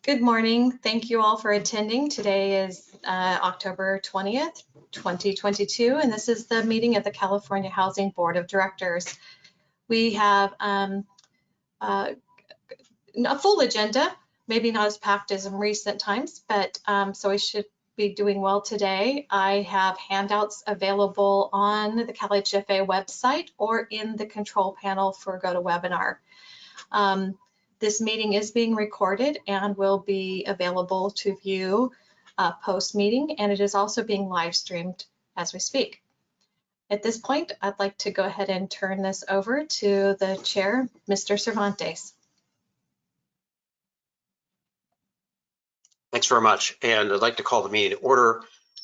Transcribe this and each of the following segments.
Good morning. Thank you all for attending. Today is October 20th, 2022, and this is the meeting of the California Housing Board of Directors. We have a full agenda, maybe not as packed as in recent times, but so we should be doing well today. I have handouts available on the CalHFA website or in the control panel for GoToWebinar. This meeting is being recorded and will be available to view post-meeting, and it is also being live streamed as we speak. At this point, I'd like to go ahead and turn this over to the chair, Mr. Cervantes. Thanks very much, and I'd like to call the meeting to order.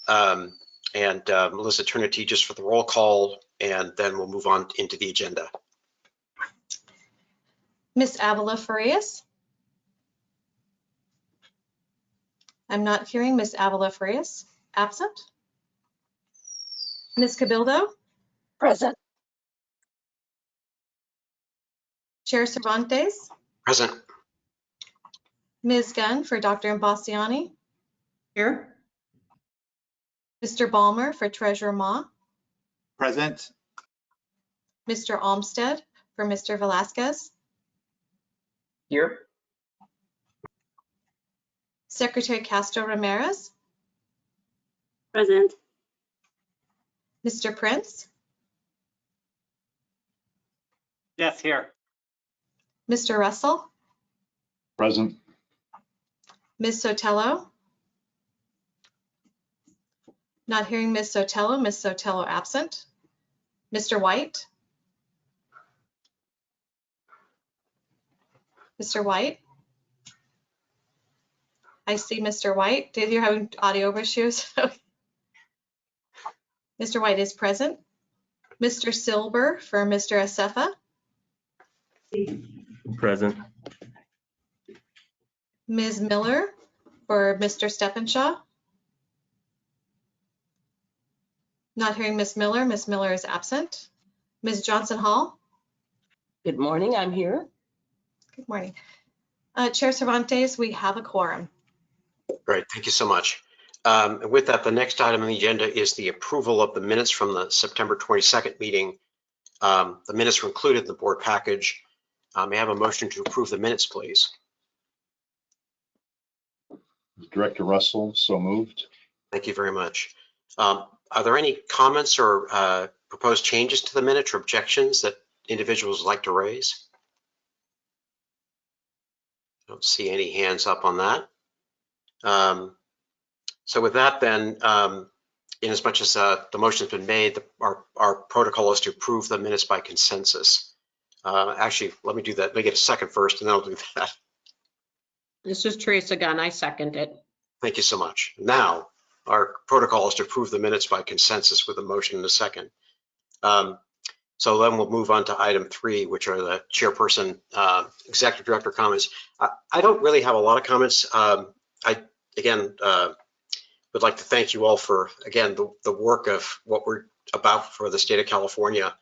Melissa, turn it to you just for the roll call, and then we'll move on into the agenda. Ms. Avila Farias? I'm not hearing Ms. Avila Farias. Absent? Ms. Cabildo? Present. Chair Cervantes? Present. Ms. Gunn for Dr. Imbassiani? Here. Mr. Balmer for Treasurer Ma? Present. Mr. Olmsted for Mr. Velasquez? Here. Secretary Castro Ramirez? Present. Mr. Prince? Yes, here. Mr. Russell? Present. Ms. Sotelo? Not hearing Ms. Sotelo. Ms. Sotelo absent. Mr. White? Mr. White? I see Mr. White. Did you have audio issues? Mr. White is present. Mr. Silber for Mr. Acefa? Present. Ms. Miller for Mr. Steppenshaw? Not hearing Ms. Miller. Ms. Miller is absent. Ms. Johnson Hall? Good morning. I'm here. Good morning. Chair Cervantes, we have a quorum. Great, thank you so much. And with that, the next item on the agenda is the approval of the minutes from the September 22nd meeting. The minutes were included in the board package. May I have a motion to approve the minutes, please? Director Russell, so moved. Thank you very much. Are there any comments or proposed changes to the minutes or objections that individuals would like to raise? I don't see any hands up on that. So with that then, in as much as the motion's been made, our protocol is to approve the minutes by consensus. Actually, let me do that. Let me get a second first and then I'll do that. This is Teresa Gunn. I second it. Thank you so much. Now, our protocol is to approve the minutes by consensus with a motion and a second. So then we'll move on to item 3, which are the chairperson, executive director comments. I don't really have a lot of comments. I would like to thank you all for, again, the work of what we're about for the state of California.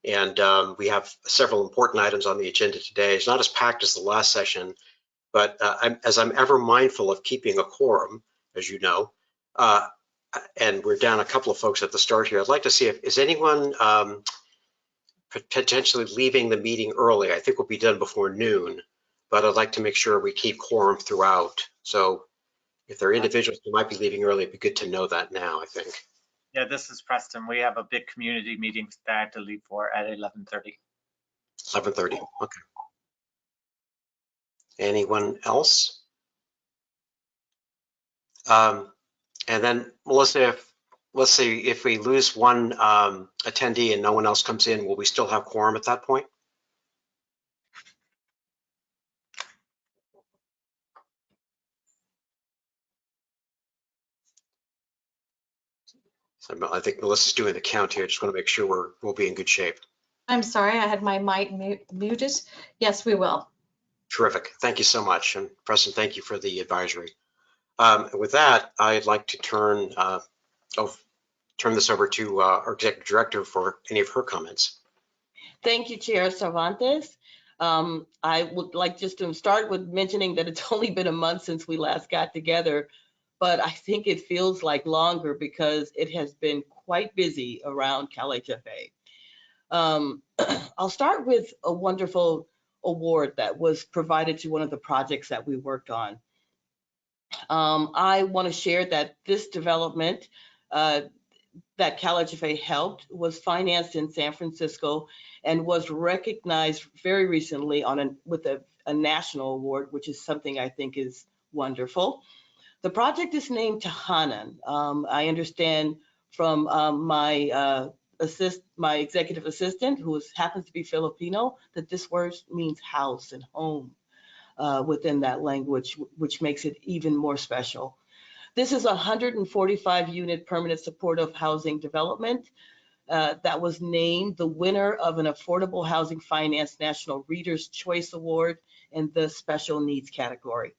And we have several important items on the agenda today. It's not as packed as the last session, but as I'm ever mindful of keeping a quorum, as you know, and we're down a couple of folks at the start here, I'd like to see if is anyone potentially leaving the meeting early. I think we'll be done before noon, but I'd like to make sure we keep quorum throughout. So if there are individuals who might be leaving early, it'd be good to know that now, I think. Yeah, this is Preston. We have a big community meeting that I have to leave for at 11:30. 11:30, okay. Anyone else? And then Melissa, let's see, if we lose one attendee and no one else comes in, will we still have quorum at that point? So I think Melissa's doing the count here. Just want to make sure we'll be in good shape. I'm sorry, I had my mic muted. Yes, we will. Terrific. Thank you so much. And Preston, thank you for the advisory. With that, I'd like to turn this over to our executive director for any of her comments. Thank you, Chair Cervantes. I would like just to start with mentioning that it's only been a month since we last got together, but I think it feels like longer because it has been quite busy around CalHFA. I'll start with a wonderful award that was provided to one of the projects that we worked on. I want to share that this development that CalHFA helped was financed in San Francisco and was recognized very recently with a national award, which is something I think is wonderful. The project is named Tahanan. I understand from my executive assistant, who happens to be Filipino, that this word means house and home within that language, which makes it even more special. This is a 145 unit permanent supportive housing development that was named the winner of an Affordable Housing Finance National Reader's Choice Award in the special needs category.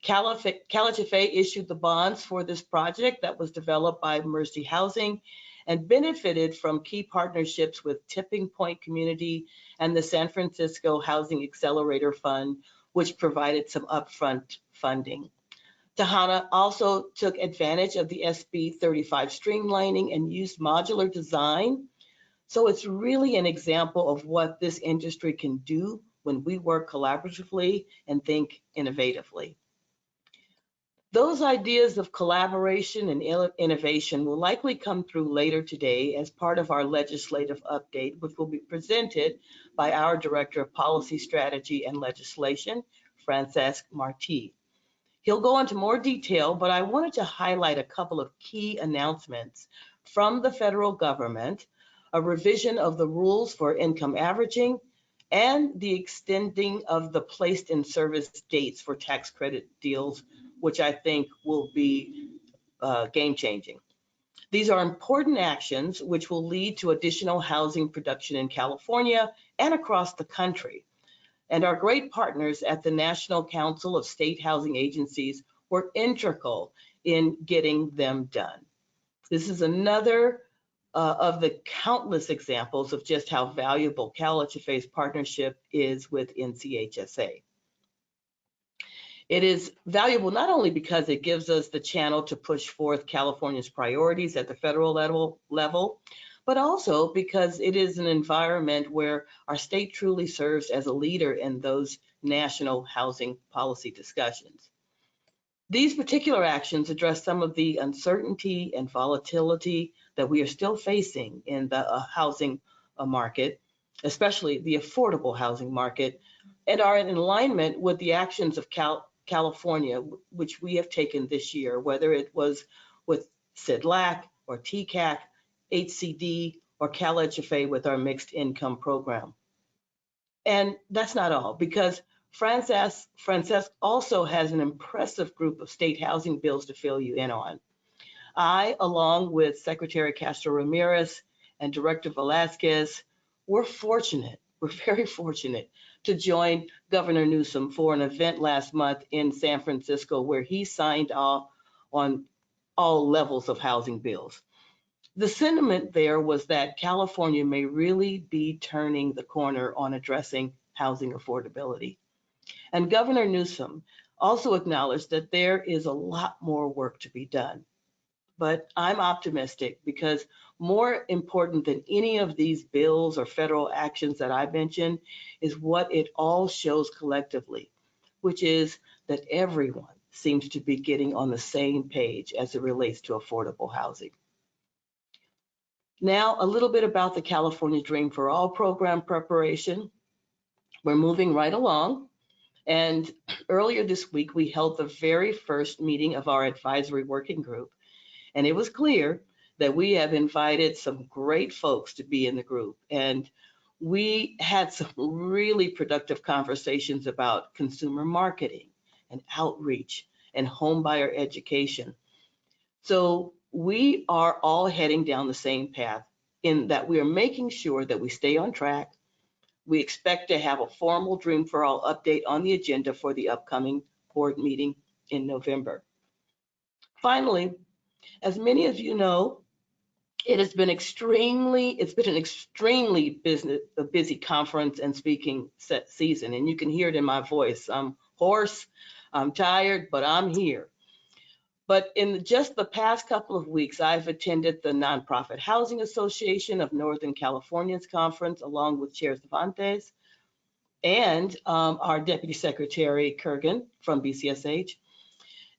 CalHFA issued the bonds for this project that was developed by Mercy Housing and benefited from key partnerships with Tipping Point Community and the San Francisco Housing Accelerator Fund, which provided some upfront funding. Tahana also took advantage of the SB 35 streamlining and used modular design. So it's really an example of what this industry can do when we work collaboratively and think innovatively. Those ideas of collaboration and innovation will likely come through later today as part of our legislative update, which will be presented by our Director of Policy Strategy and Legislation, Francesc Martí. He'll go into more detail, but I wanted to highlight a couple of key announcements from the federal government, a revision of the rules for income averaging, and the extending of the placed in service dates for tax credit deals, which I think will be game changing. These are important actions which will lead to additional housing production in California and across the country. And our great partners at the National Council of State Housing Agencies were integral in getting them done. This is another of the countless examples of just how valuable CalHFA's partnership is with NCHSA. It is valuable not only because it gives us the channel to push forth California's priorities at the federal level, but also because it is an environment where our state truly serves as a leader in those national housing policy discussions. These particular actions address some of the uncertainty and volatility that we are still facing in the housing market, especially the affordable housing market, and are in alignment with the actions of California, which we have taken this year, whether it was with CIDLAC or TCAC, HCD, or CalHFA with our mixed income program. And that's not all, because Francesc also has an impressive group of state housing bills to fill you in on. I, along with Secretary Castro Ramirez and Director Velasquez, we're very fortunate to join Governor Newsom for an event last month in San Francisco where he signed off on all levels of housing bills. The sentiment there was that California may really be turning the corner on addressing housing affordability. And Governor Newsom also acknowledged that there is a lot more work to be done. But I'm optimistic because more important than any of these bills or federal actions that I mentioned is what it all shows collectively, which is that everyone seems to be getting on the same page as it relates to affordable housing. Now, a little bit about the California Dream for All program preparation. We're moving right along. And earlier this week, we held the very first meeting of our advisory working group. And it was clear that we have invited some great folks to be in the group. And we had some really productive conversations about consumer marketing and outreach and homebuyer education. So we are all heading down the same path in that we are making sure that we stay on track. We expect to have a formal Dream for All update on the agenda for the upcoming board meeting in November. Finally, as many of you know, It's been an extremely busy conference and speaking season, and you can hear it in my voice. I'm hoarse, I'm tired, but I'm here. But in just the past couple of weeks, I've attended the Nonprofit Housing Association of Northern Californians Conference, along with Chair Cervantes and our Deputy Secretary Kurgan from BCSH.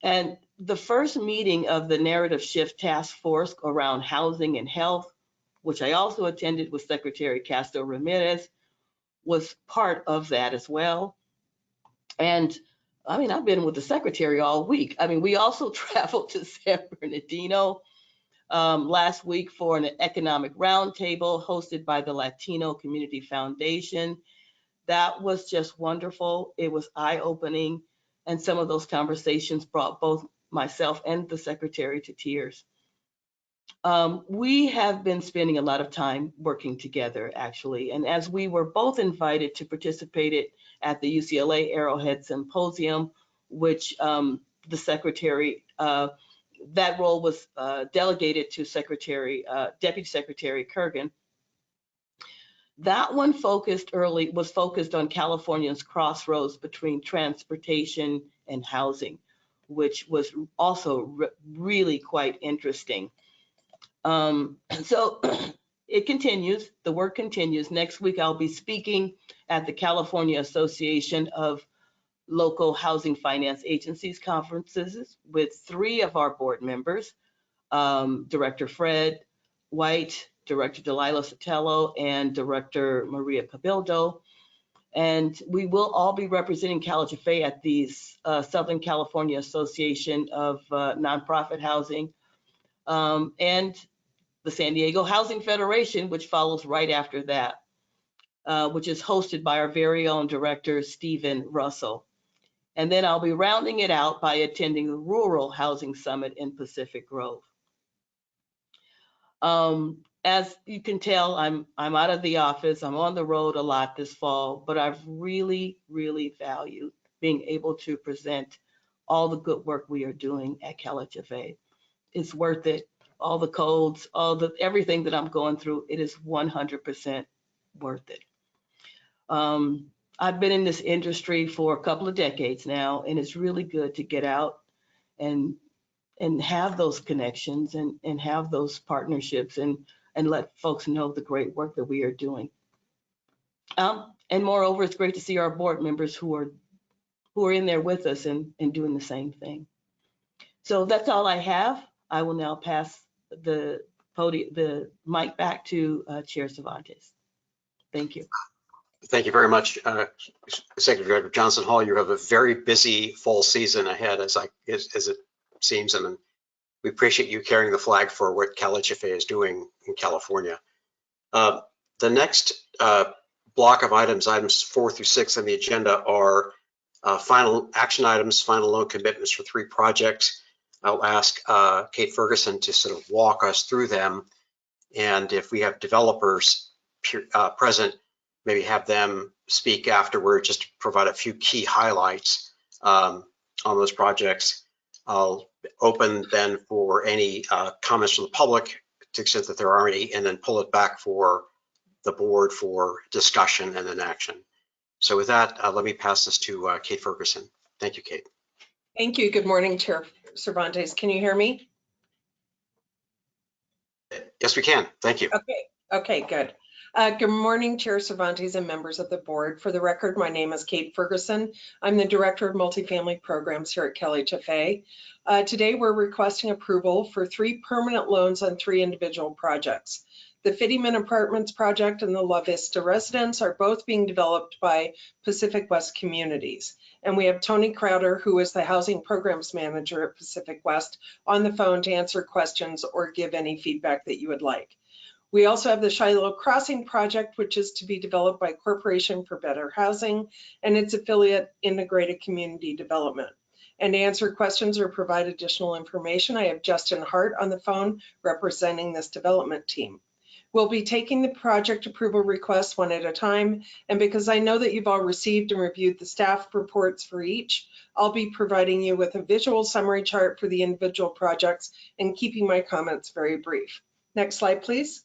And the first meeting of the Narrative Shift Task Force around housing and health, which I also attended with Secretary Castro Ramirez, was part of that as well. And I mean, I've been with the secretary all week. I mean, we also traveled to San Bernardino last week for an economic roundtable hosted by the Latino Community Foundation. That was just wonderful. It was eye-opening. And some of those conversations brought both myself and the secretary to tears. We have been spending a lot of time working together, actually. And as we were both invited to participate at the UCLA Arrowhead Symposium, which the secretary, that role was delegated to Deputy Secretary Kurgan. That one was focused on California's crossroads between transportation and housing, which was also really quite interesting. So it continues, the work continues. Next week, I'll be speaking at the California Association of Local Housing Finance Agencies conferences with 3 of our board members, Director Fred White, Director Delilah Sotelo, and Director Maria Cabildo. And we will all be representing CalHFA at the Southern California Association of Nonprofit Housing, and the San Diego Housing Federation, which follows right after that, which is hosted by our very own director, Stephen Russell. And then I'll be rounding it out by attending the Rural Housing Summit in Pacific Grove. As you can tell, I'm out of the office. I'm on the road a lot this fall, but I've really, really valued being able to present all the good work we are doing at CalHFA. It's worth it. All the codes, everything that I'm going through, it is 100% worth it. I've been in this industry for a couple of decades now, and it's really good to get out and have those connections and have those partnerships and let folks know the great work that we are doing. And moreover, it's great to see our board members who are in there with us and doing the same thing. So that's all I have. I will now pass the mic back to Chair Cervantes. Thank you. Thank you very much, Secretary Director Johnson Hall. You have a very busy fall season ahead, as it seems, and we appreciate you carrying the flag for what CalHFA is doing in California. The next block of items 4 through 6 on the agenda, are final action items, final loan commitments for 3 projects. I'll ask Kate Ferguson to sort of walk us through them, and if we have developers present, maybe have them speak afterward, just to provide a few key highlights on those projects. I'll open then for any comments from the public to the extent that there are any, and then pull it back for the board for discussion and then action. So with that, let me pass this to Kate Ferguson. Thank you, Kate. Thank you. Good morning, Chair Cervantes. Can you hear me? Yes, we can. Thank you. Okay, good. Good morning, Chair Cervantes and members of the board. For the record, my name is Kate Ferguson. I'm the Director of Multifamily Programs here at CalHFA. Today, we're requesting approval for 3 permanent loans on 3 individual projects. The Fittyman Apartments project and the La Vista Residence are both being developed by Pacific West Communities. And we have Tony Crowder, who is the Housing Programs Manager at Pacific West, on the phone to answer questions or give any feedback that you would like. We also have the Shiloh Crossing project, which is to be developed by Corporation for Better Housing and its affiliate Integrated Community Development. And to answer questions or provide additional information, I have Justin Hart on the phone representing this development team. We'll be taking the project approval requests one at a time, and because I know that you've all received and reviewed the staff reports for each, I'll be providing you with a visual summary chart for the individual projects and keeping my comments very brief. Next slide, please.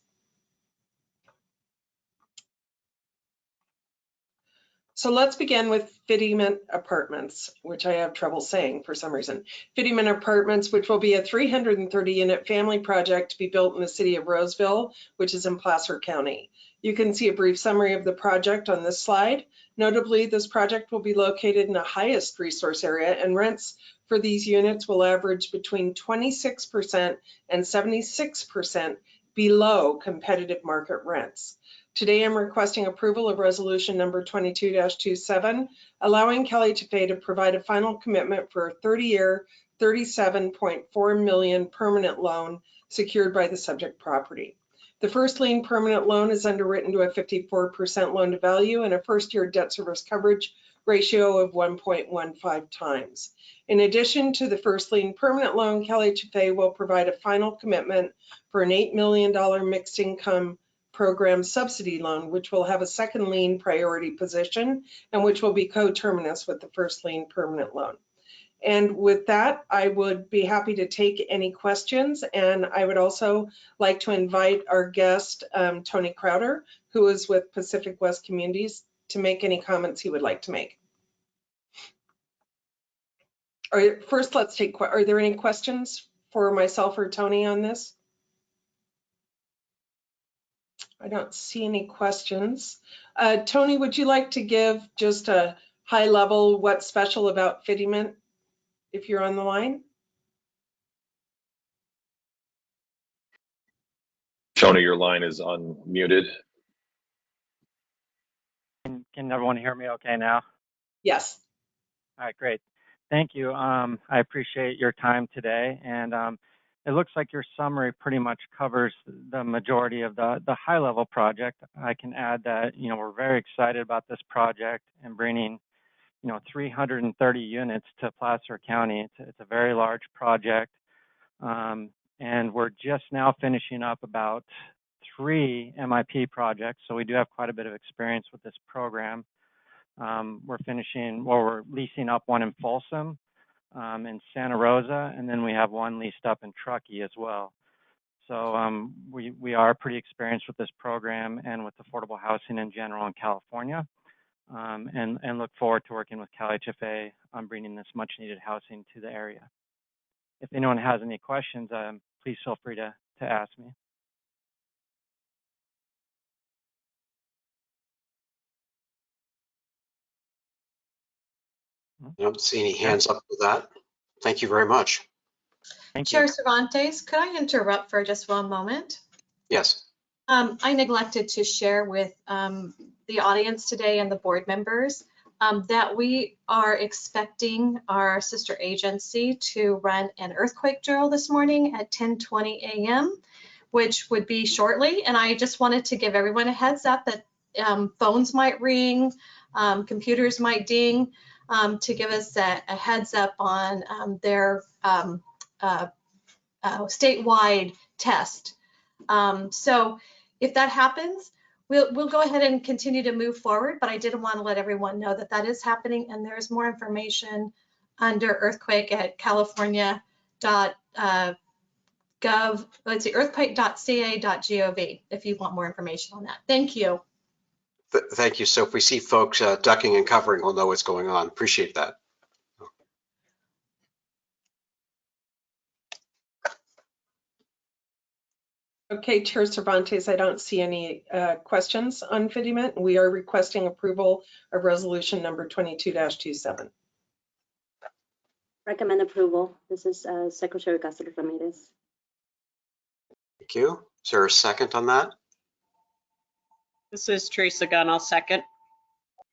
So let's begin with Fittyman Apartments, which I have trouble saying for some reason. Fittyman Apartments, which will be a 330-unit family project to be built in the city of Roseville, which is in Placer County. You can see a brief summary of the project on this slide. Notably, this project will be located in the highest resource area, and rents for these units will average between 26% and 76% below competitive market rents. Today, I'm requesting approval of resolution number 22-27, allowing CalHFA to provide a final commitment for a 30-year, $37.4 million permanent loan secured by the subject property. The first lien permanent loan is underwritten to a 54% loan to value and a first-year debt service coverage ratio of 1.15 times. In addition to the first lien permanent loan, CalHFA will provide a final commitment for an $8 million mixed income program subsidy loan, which will have a second lien priority position and which will be coterminous with the first lien permanent loan. And with that, I would be happy to take any questions. And I would also like to invite our guest, Tony Crowder, who is with Pacific West Communities, to make any comments he would like to make. All right, first, let's take, are there any questions for myself or Tony on this? I don't see any questions. Tony, would you like to give just a high level what's special about Fittyman if you're on the line? Tony, your line is unmuted. Can everyone hear me okay now? Yes. All right, great. Thank you. I appreciate your time today. And it looks like your summary pretty much covers the majority of the high level project. I can add that, we're very excited about this project and bringing, 330 units to Placer County. It's a very large project. And we're just now finishing up about 3 MIP projects. So we do have quite a bit of experience with this program. We're leasing up one in Folsom, in Santa Rosa, and then we have one leased up in Truckee as well. So we are pretty experienced with this program and with affordable housing in general in California, and look forward to working with CalHFA on bringing this much needed housing to the area. If anyone has any questions, please feel free to ask me. I don't see any hands up for that. Thank you very much. Thank Chair you. Cervantes, could I interrupt for just one moment? Yes. I neglected to share with the audience today and the board members that we are expecting our sister agency to run an earthquake drill this morning at 10:20 a.m., which would be shortly. And I just wanted to give everyone a heads up that phones might ring, computers might ding, to give us a heads up on their statewide test. So if that happens, we'll go ahead and continue to move forward, but I did want to let everyone know that that is happening, and there's more information under earthquake at california.gov, let's see, earthquake.ca.gov if you want more information on that. Thank you. Thank you. So if we see folks ducking and covering, we'll know what's going on. Appreciate that. Okay, Chair Cervantes, I don't see any questions on Fittyman. We are requesting approval of resolution number 22-27. Recommend approval. This is Secretary Castro Ramirez. Thank you. Is there a second on that? This is Teresa Gunn. I'll second.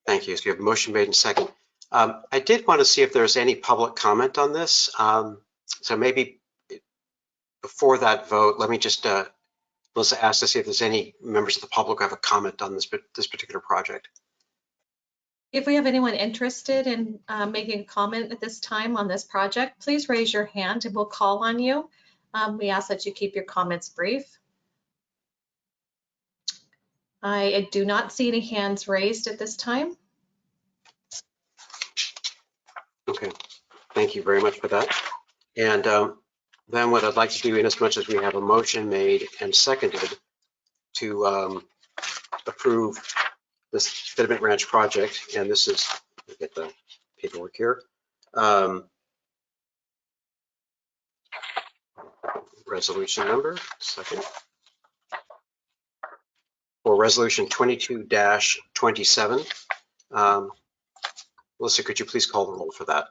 Thank you. So you have a motion made and second. I did want to see if there's any public comment on this. So maybe before that vote, let me just Melissa asked to see if there's any members of the public who have a comment on this particular project. If we have anyone interested in making a comment at this time on this project, please raise your hand and we'll call on you. We ask that you keep your comments brief. I do not see any hands raised at this time. Okay, thank you very much for that. And then what I'd like to do, in as much as we have a motion made and seconded to approve this Betterment Ranch project, and this is, let me get the paperwork here. Resolution number, second. For resolution 22-27. Melissa, could you please call the roll for that?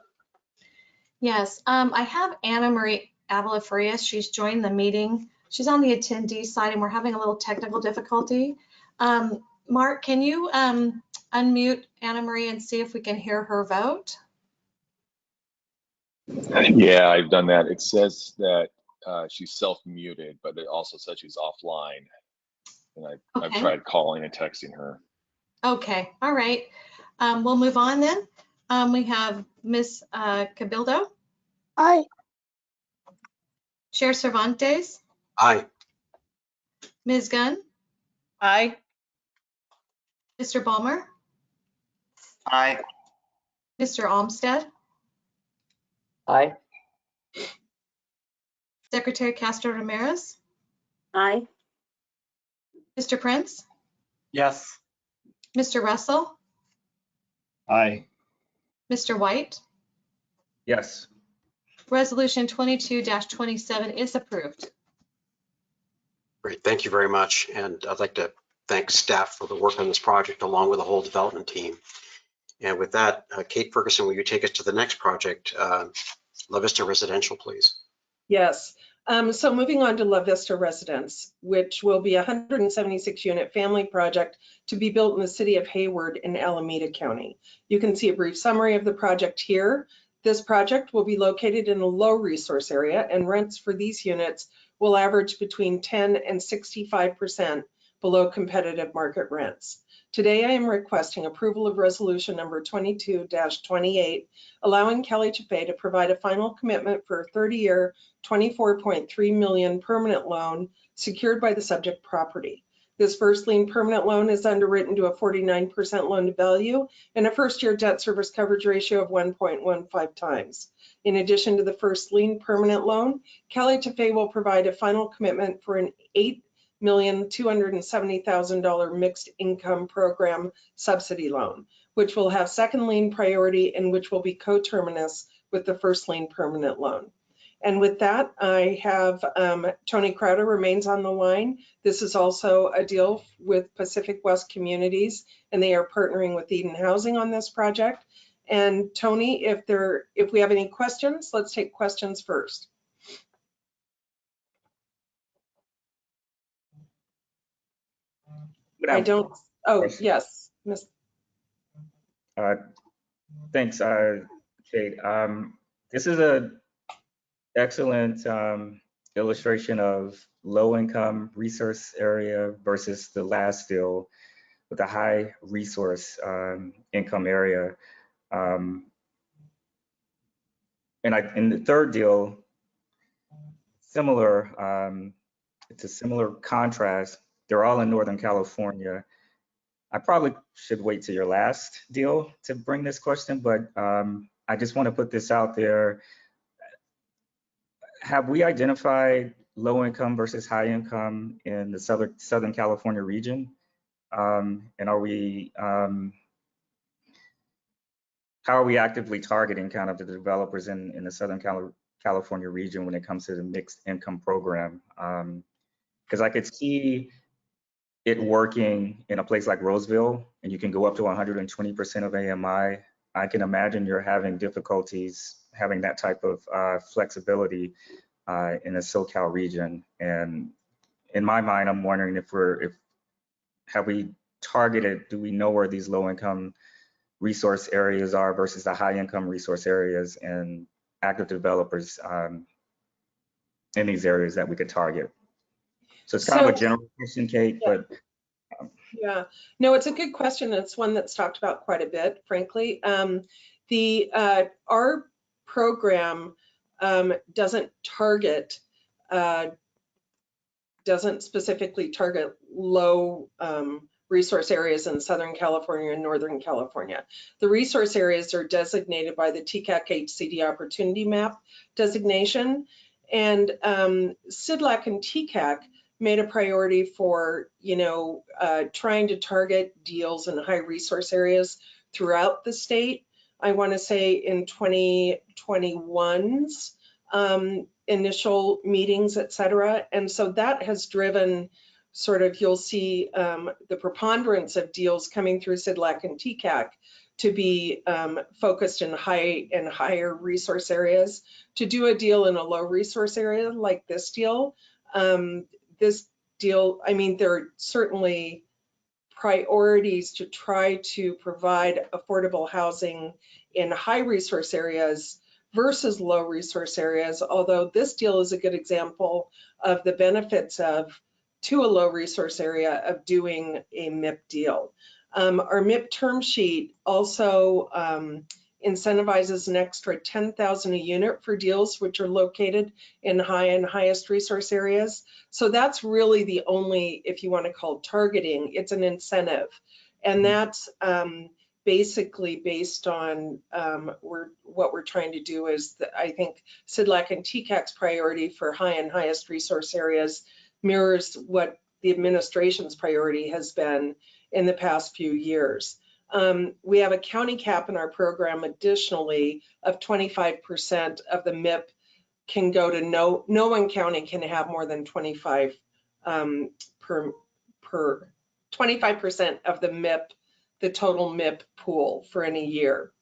Yes, I have Anna Marie Avila Frias. She's joined the meeting. She's on the attendee side and we're having a little technical difficulty. Mark, can you unmute Anna Marie and see if we can hear her vote? Yeah, I've done that. It says that she's self-muted, but it also says she's offline. And I've tried calling and texting her. Okay, all right. We'll move on then. We have Ms. Cabildo. Aye. Chair Cervantes. Aye. Ms. Gunn. Aye. Mr. Balmer. Aye. Mr. Olmsted. Aye. Secretary Castro Ramirez. Aye. Mr. Prince. Yes. Mr. Russell. Aye. Mr. White. Yes. Resolution 22-27 is approved. Great, thank you very much. And I'd like to thank staff for the work on this project along with the whole development team. And with that, Kate Ferguson, will you take us to the next project, La Vista Residential, please? Yes. So moving on to La Vista Residence, which will be a 176 unit family project to be built in the city of Hayward in Alameda County. You can see a brief summary of the project here. This project will be located in a low resource area and rents for these units will average between 10 and 65% below competitive market rents. Today, I am requesting approval of resolution number 22-28, allowing CalHFA to provide a final commitment for a 30-year, $24.3 million permanent loan secured by the subject property. This first lien permanent loan is underwritten to a 49% loan to value and a first-year debt service coverage ratio of 1.15 times. In addition to the first lien permanent loan, CalHFA will provide a final commitment for an $8,270,000 mixed income program subsidy loan, which will have second lien priority and which will be coterminous with the first lien permanent loan. And with that, I have Tony Crowder remains on the line. This is also a deal with Pacific West Communities, and they are partnering with Eden Housing on this project. And Tony, if we have any questions, let's take questions first. I don't. Oh, yes. Thanks, Kate. This is an excellent illustration of low-income resource area versus the last deal with a high resource income area. And in the third deal, similar. It's a similar contrast. They're all in Northern California. I probably should wait to your last deal to bring this question, but I just want to put this out there. Have we identified low income versus high income in the Southern California region? And are we, how are we actively targeting kind of the developers in the Southern California region when it comes to the mixed income program? Because I could see it working in a place like Roseville, and you can go up to 120% of AMI. I can imagine you're having difficulties having that type of flexibility in the SoCal region. And in my mind, I'm wondering have we targeted, do we know where these low income resource areas are versus the high income resource areas and active developers in these areas that we could target? So it's kind of a general question, Kate, yeah. but. Yeah, no, it's a good question. It's one that's talked about quite a bit, frankly. Our program doesn't specifically target low resource areas in Southern California and Northern California. The resource areas are designated by the TCAC HCD Opportunity Map designation. And CIDLAC and TCAC made a priority for, trying to target deals in high resource areas throughout the state. I want to say in 2021's initial meetings, et cetera. And so that has driven sort of, you'll see the preponderance of deals coming through CIDLAC and TCAC to be focused in higher resource areas. To do a deal in a low resource area like this deal, I mean, there are certainly priorities to try to provide affordable housing in high resource areas versus low resource areas, although this deal is a good example of the benefits to a low resource area of doing a MIP deal. Our MIP term sheet also incentivizes an extra $10,000 a unit for deals which are located in high and highest resource areas. So that's really the only, if you want to call it targeting, it's an incentive. And that's basically based on what we're trying to do is that I think CIDLAC and TCAC's priority for high and highest resource areas mirrors what the administration's priority has been in the past few years. We have a county cap in our program additionally of 25% of the MIP can go to no one county can have more than 25 25% of the MIP, the total MIP pool for any year.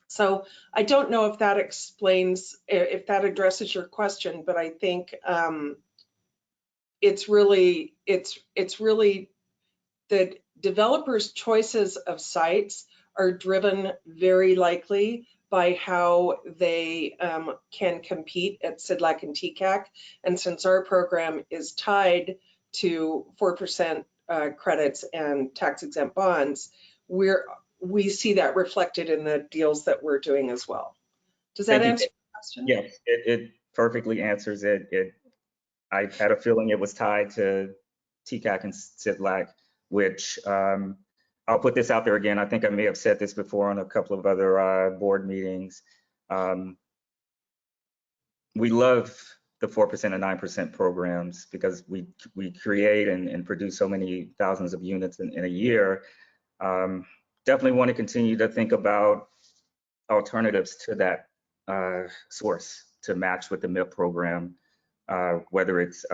So I don't know if that explains, if that addresses your question, but I think it's really the developers' choices of sites are driven very likely by how they can compete at CIDLAC and TCAC. And since our program is tied to 4% credits and tax-exempt bonds, we see that reflected in the deals that we're doing as well. Does that answer your question? Yes, it perfectly answers it. I had a feeling it was tied to TCAC and CIDLAC, which I'll put this out there again. I think I may have said this before on a couple of other board meetings. We love the 4% and 9% programs because we create and produce so many thousands of units in a year. Definitely want to continue to think about alternatives to that source to match with the MIP program, whether it's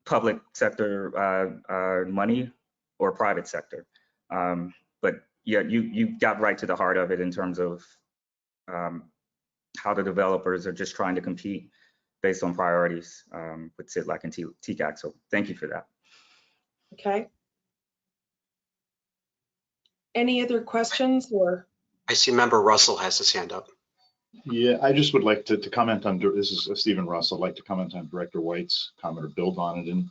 public sector money or private sector. But yeah, you got right to the heart of it in terms of how the developers are just trying to compete based on priorities with CIDLAC and TCAC. So thank you for that. Okay. Any other questions or? I see Member Russell has his hand up. Yeah, I just would like to comment on, this is Stephen Russell, I'd like to comment on Director White's comment or build on it. And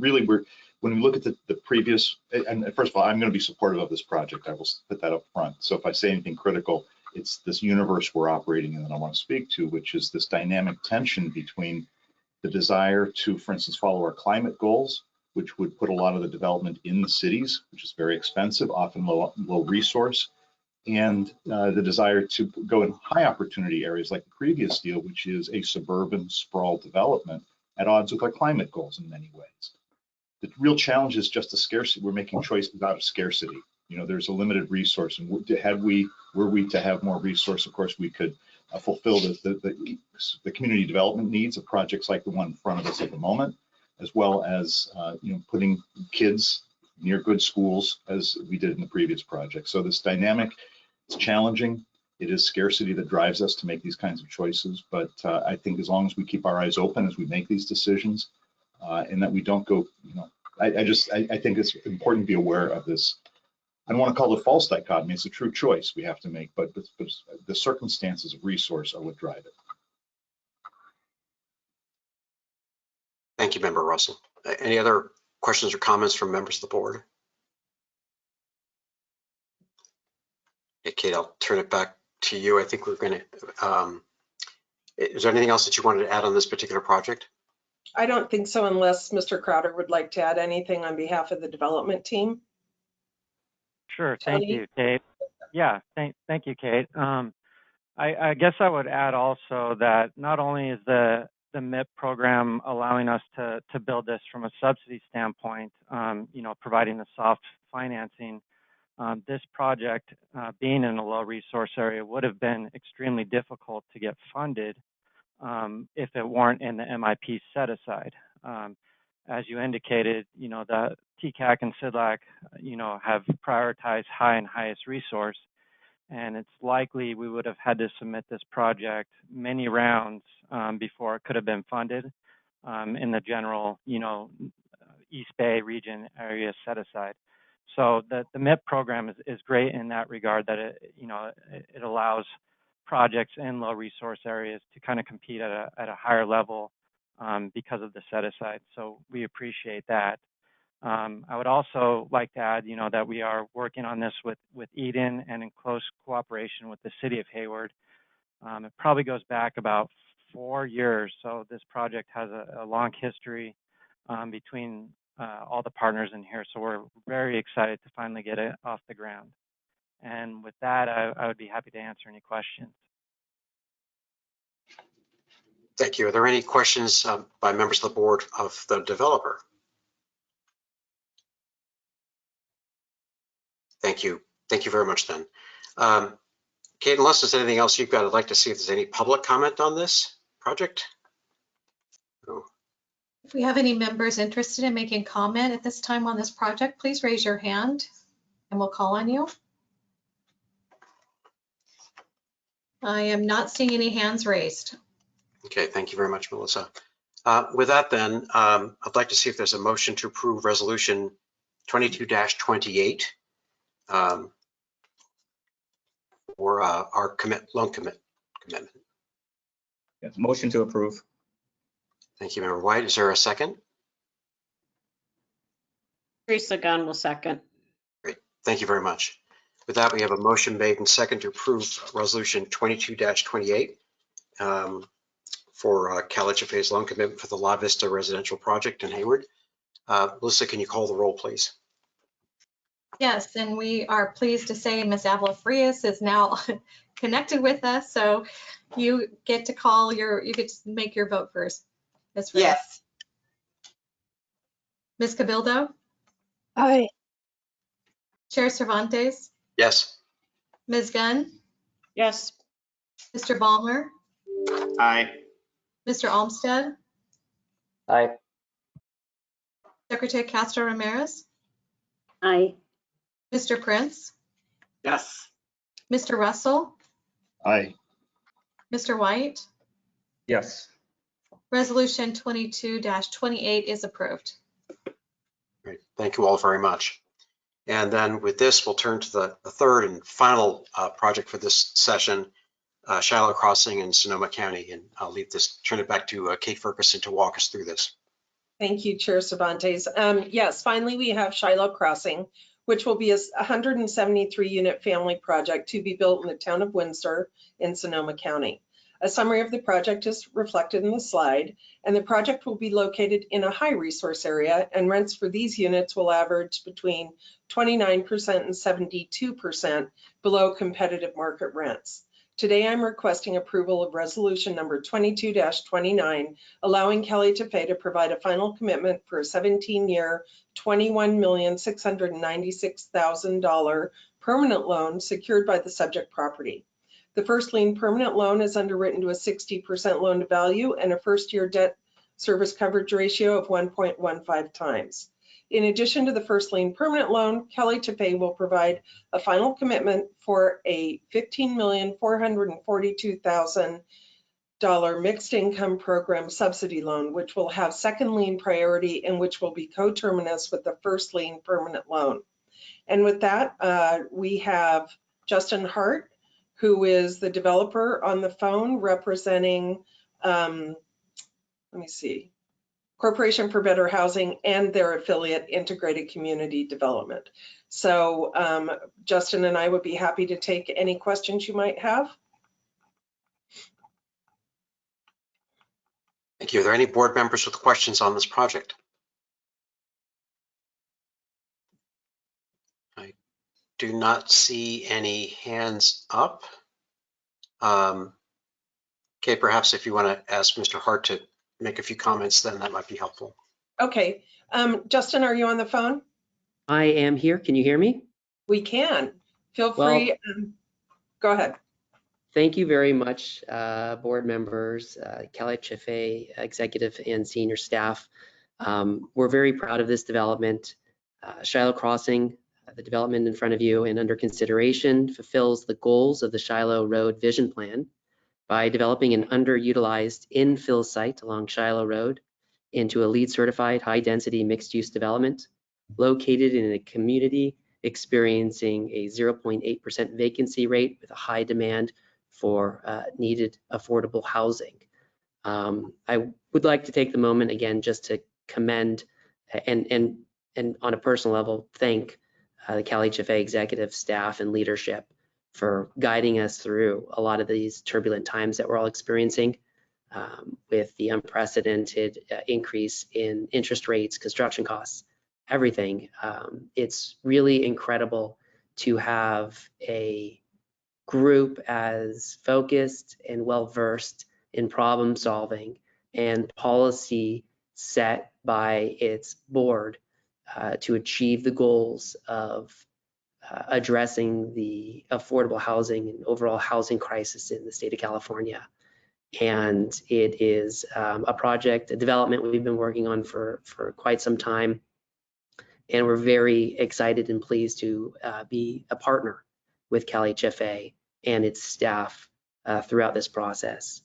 really, when we look at the previous, and first of all, I'm going to be supportive of this project. I will put that up front. So if I say anything critical, it's this universe we're operating in that I want to speak to, which is this dynamic tension between the desire to, for instance, follow our climate goals, which would put a lot of the development in the cities, which is very expensive, often low resource, and the desire to go in high opportunity areas like the previous deal, which is a suburban sprawl development at odds with our climate goals in many ways. The real challenge is just the scarcity. We're making choices out of scarcity. You know, there's a limited resource, and were we to have more resource, of course, we could fulfill the community development needs of projects like the one in front of us at the moment, as well as putting kids near good schools as we did in the previous project. So this dynamic, it's challenging. It is scarcity that drives us to make these kinds of choices. But I think as long as we keep our eyes open as we make these decisions, and that we don't go, I think it's important to be aware of this. I don't want to call it a false dichotomy. It's a true choice we have to make, but the circumstances of resource are what drive it. Thank you, Member Russell. Any other questions or comments from members of the board? Okay, Kate, I'll turn it back to you. I think we're going to, is there anything else that you wanted to add on this particular project? I don't think so, unless Mr. Crowder would like to add anything on behalf of the development team. Sure, thank you, Kate. Yeah, thank you, Kate. I guess I would add also that not only is the MIP program allowing us to build this from a subsidy standpoint, providing the soft financing, this project, being in a low resource area, would have been extremely difficult to get funded if it weren't in the MIP set aside. As you indicated, the TCAC and CIDLAC, have prioritized high and highest resource, and it's likely we would have had to submit this project many rounds before it could have been funded in the general, East Bay region area set aside. So the MIP program is great in that regard, that it allows projects in low resource areas to kind of compete at a higher level because of the set aside. So we appreciate that. I would also like to add, that we are working on this with Eden and in close cooperation with the city of Hayward. It probably goes back about 4 years. So this project has a long history between all the partners in here. So we're very excited to finally get it off the ground. And with that, I would be happy to answer any questions. Thank you. Are there any questions by members of the board of the developer? Thank you. Thank you very much then. Kate, unless there's anything else you've got, I'd like to see if there's any public comment on this project. No. If we have any members interested in making comment at this time on this project, please raise your hand and we'll call on you. I am not seeing any hands raised. Okay, thank you very much, Melissa. With that then, I'd like to see if there's a motion to approve resolution 22-28 for our loan commitment. Yes, motion to approve. Thank you, Member White. Is there a second? Teresa Gunn will second. Great, thank you very much. With that, we have a motion made and second to approve resolution 22-28 for CalHFA's loan commitment for the La Vista residential project in Hayward. Melissa, can you call the roll, please? Yes, and we are pleased to say Ms. Avila Frias is now connected with us. So you get to call you get to make your vote first. Ms. Frias. Yes. Ms. Cabildo? Aye. Chair Cervantes? Yes. Ms. Gunn? Yes. Mr. Ballmer? Aye. Mr. Olmsted? Aye. Secretary Castro Ramirez? Aye. Mr. Prince? Yes. Mr. Russell? Aye. Mr. White? Yes. Resolution 22-28 is approved. Great. Thank you all very much. And then with this, we'll turn to the third and final project for this session, Shiloh Crossing in Sonoma County. And I'll turn it back to Kate Ferguson to walk us through this. Thank you, Chair Cervantes. Yes, finally, we have Shiloh Crossing, which will be a 173-unit family project to be built in the town of Windsor in Sonoma County. A summary of the project is reflected in the slide, and the project will be located in a high resource area, and rents for these units will average between 29% and 72% below competitive market rents. Today, I'm requesting approval of resolution number 22-29, allowing CalHFA to provide a final commitment for a 17-year, $21,696,000 permanent loan secured by the subject property. The first lien permanent loan is underwritten to a 60% loan to value and a first-year debt service coverage ratio of 1.15 times. In addition to the first lien permanent loan, CalHFA will provide a final commitment for a $15,442,000 mixed income program subsidy loan, which will have second lien priority and which will be coterminous with the first lien permanent loan. And with that, we have Justin Hart, who is the developer, on the phone representing, Corporation for Better Housing and their affiliate Integrated Community Development. So Justin and I would be happy to take any questions you might have. Thank you. Are there any board members with questions on this project? I do not see any hands up. Okay, perhaps if you want to ask Mr. Hart to make a few comments, then that might be helpful. Okay. Justin, are you on the phone? I am here. Can you hear me? We can. Feel Well, free. Go ahead. Thank you very much, board members, CalHFA executive and senior staff. We're very proud of this development. Shiloh Crossing, the development in front of you and under consideration, fulfills the goals of the Shiloh Road Vision Plan by developing an underutilized infill site along Shiloh Road into a LEED certified high-density mixed-use development located in a community experiencing a 0.8% vacancy rate with a high demand for needed affordable housing. I would like to take the moment again just to commend and on a personal level thank the CalHFA executive staff and leadership for guiding us through a lot of these turbulent times that we're all experiencing with the unprecedented increase in interest rates, construction costs, everything. It's really incredible to have a group as focused and well-versed in problem solving and policy set by its board to achieve the goals of addressing the affordable housing and overall housing crisis in the state of California. And it is a project, a development we've been working on for quite some time. And we're very excited and pleased to be a partner with CalHFA and its staff throughout this process.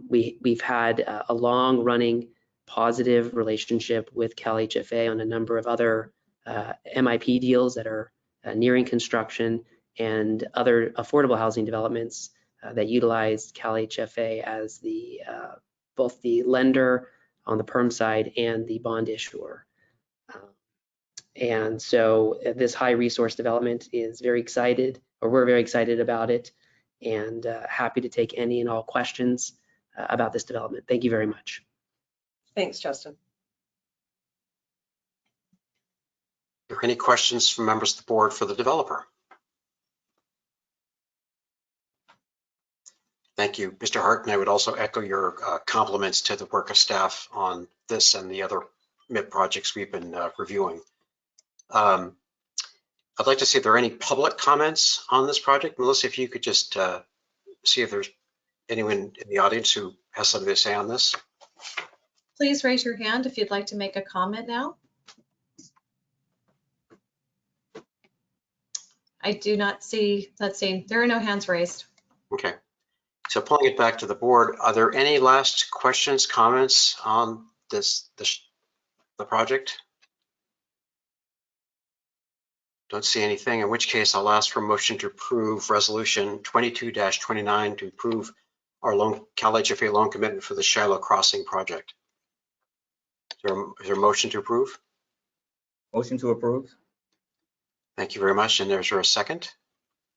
We've had a long-running positive relationship with CalHFA on a number of other MIP deals that are nearing construction and other affordable housing developments that utilize CalHFA as the both the lender on the perm side and the bond issuer. And so this high resource development is very excited, or we're very excited about it, and happy to take any and all questions about this development. Thank you very much. Thanks, Justin. Are there any questions from members of the board for the developer? Thank you, Mr. Hart, and I would also echo your compliments to the work of staff on this and the other MIP projects we've been reviewing. I'd like to see if there are any public comments on this project. Melissa, if you could just see if there's anyone in the audience who has something to say on this. Please raise your hand if you'd like to make a comment now. I do not see, let's see, there are no hands raised. Okay, so pulling it back to the board, are there any last questions, comments on the project? Don't see anything, in which case I'll ask for a motion to approve resolution 22-29 to approve our CalHFA loan commitment for the Shiloh Crossing project. Is there a motion to approve? Motion to approve. Thank you very much. And there's a second?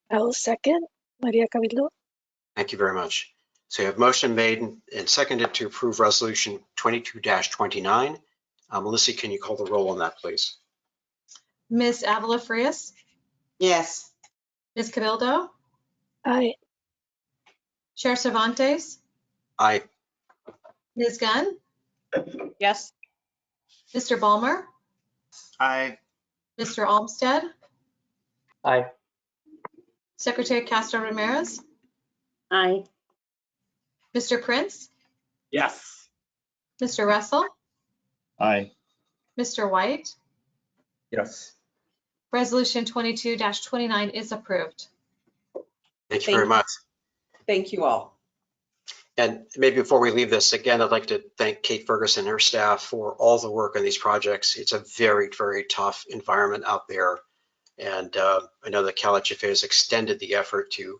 I will second. Maria Cabildo. Thank you very much. So you have motion made and seconded to approve resolution 22-29. Melissa, can you call the roll on that, please? Ms. Avila Frias? Yes. Ms. Cabildo? Aye. Chair Cervantes? Aye. Ms. Gunn? Yes. Mr. Ballmer? Aye. Mr. Olmsted? Aye. Secretary Castro Ramirez? Aye. Mr. Prince? Yes. Mr. Russell? Aye. Mr. White? Yes. Resolution 22-29 is approved. Thank you very much. Thank you all. And maybe before we leave this, again, I'd like to thank Kate Ferguson and her staff for all the work on these projects. It's a very, very tough environment out there. And I know that CalHFA has extended the effort to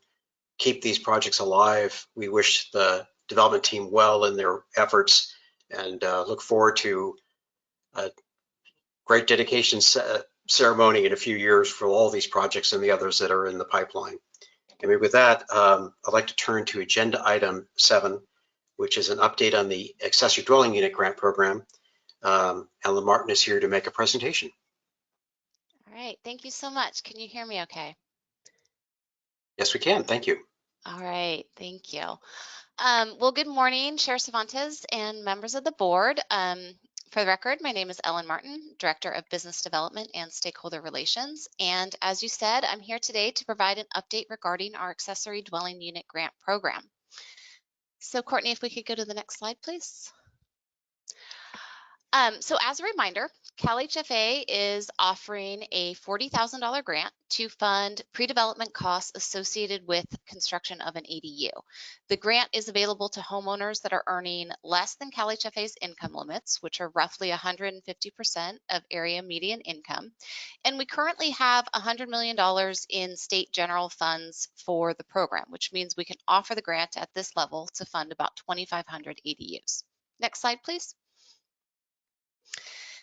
keep these projects alive. We wish the development team well in their efforts and look forward to a great dedication ceremony in a few years for all these projects and the others that are in the pipeline. And with that, I'd like to turn to agenda item 7, which is an update on the accessory dwelling unit grant program. Ellen Martin is here to make a presentation. All right, thank you so much. Can you hear me okay? Yes, we can. Thank you. All right, thank you. Well, good morning, Chair Cervantes and members of the board. For the record, my name is Ellen Martin, Director of Business Development and Stakeholder Relations. And as you said, I'm here today to provide an update regarding our accessory dwelling unit grant program. So Courtney, if we could go to the next slide, please. So as a reminder, CalHFA is offering a $40,000 grant to fund pre-development costs associated with construction of an ADU. The grant is available to homeowners that are earning less than CalHFA's income limits, which are roughly 150% of area median income. And we currently have $100 million in state general funds for the program, which means we can offer the grant at this level to fund about 2,500 ADUs. Next slide, please.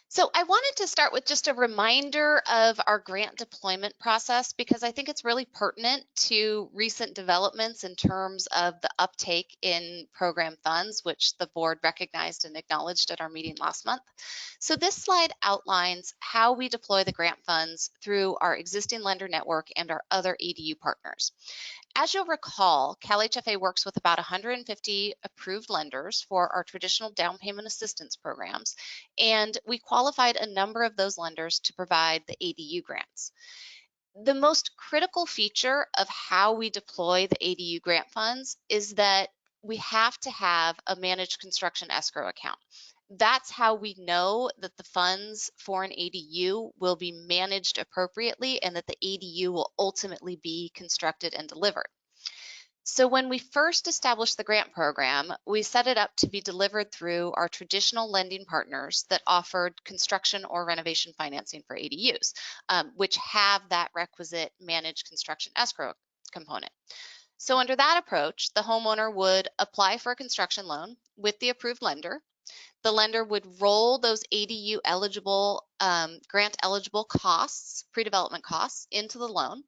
So I wanted to start with just a reminder of our grant deployment process because I think it's really pertinent to recent developments in terms of the uptake in program funds, which the board recognized and acknowledged at our meeting last month. So this slide outlines how we deploy the grant funds through our existing lender network and our other ADU partners. As you'll recall, CalHFA works with about 150 approved lenders for our traditional down payment assistance programs, and we qualified a number of those lenders to provide the ADU grants. The most critical feature of how we deploy the ADU grant funds is that we have to have a managed construction escrow account. That's how we know that the funds for an ADU will be managed appropriately and that the ADU will ultimately be constructed and delivered. So when we first established the grant program, we set it up to be delivered through our traditional lending partners that offered construction or renovation financing for ADUs, which have that requisite managed construction escrow component. So under that approach, the homeowner would apply for a construction loan with the approved lender. The lender would roll those ADU eligible, grant eligible costs, pre-development costs, into the loan.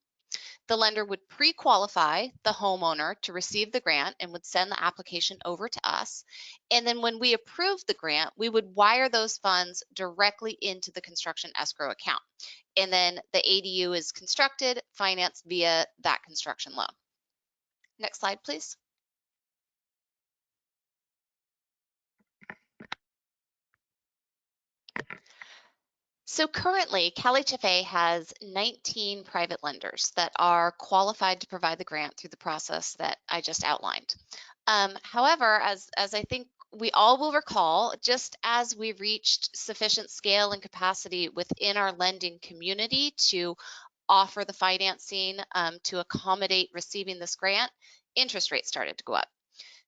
The lender would pre-qualify the homeowner to receive the grant and would send the application over to us. And then when we approved the grant, we would wire those funds directly into the construction escrow account. And then the ADU is constructed, financed via that construction loan. Next slide, please. So currently, CalHFA has 19 private lenders that are qualified to provide the grant through the process that I just outlined. However, as I think we all will recall, just as we reached sufficient scale and capacity within our lending community to offer the financing to accommodate receiving this grant, interest rates started to go up.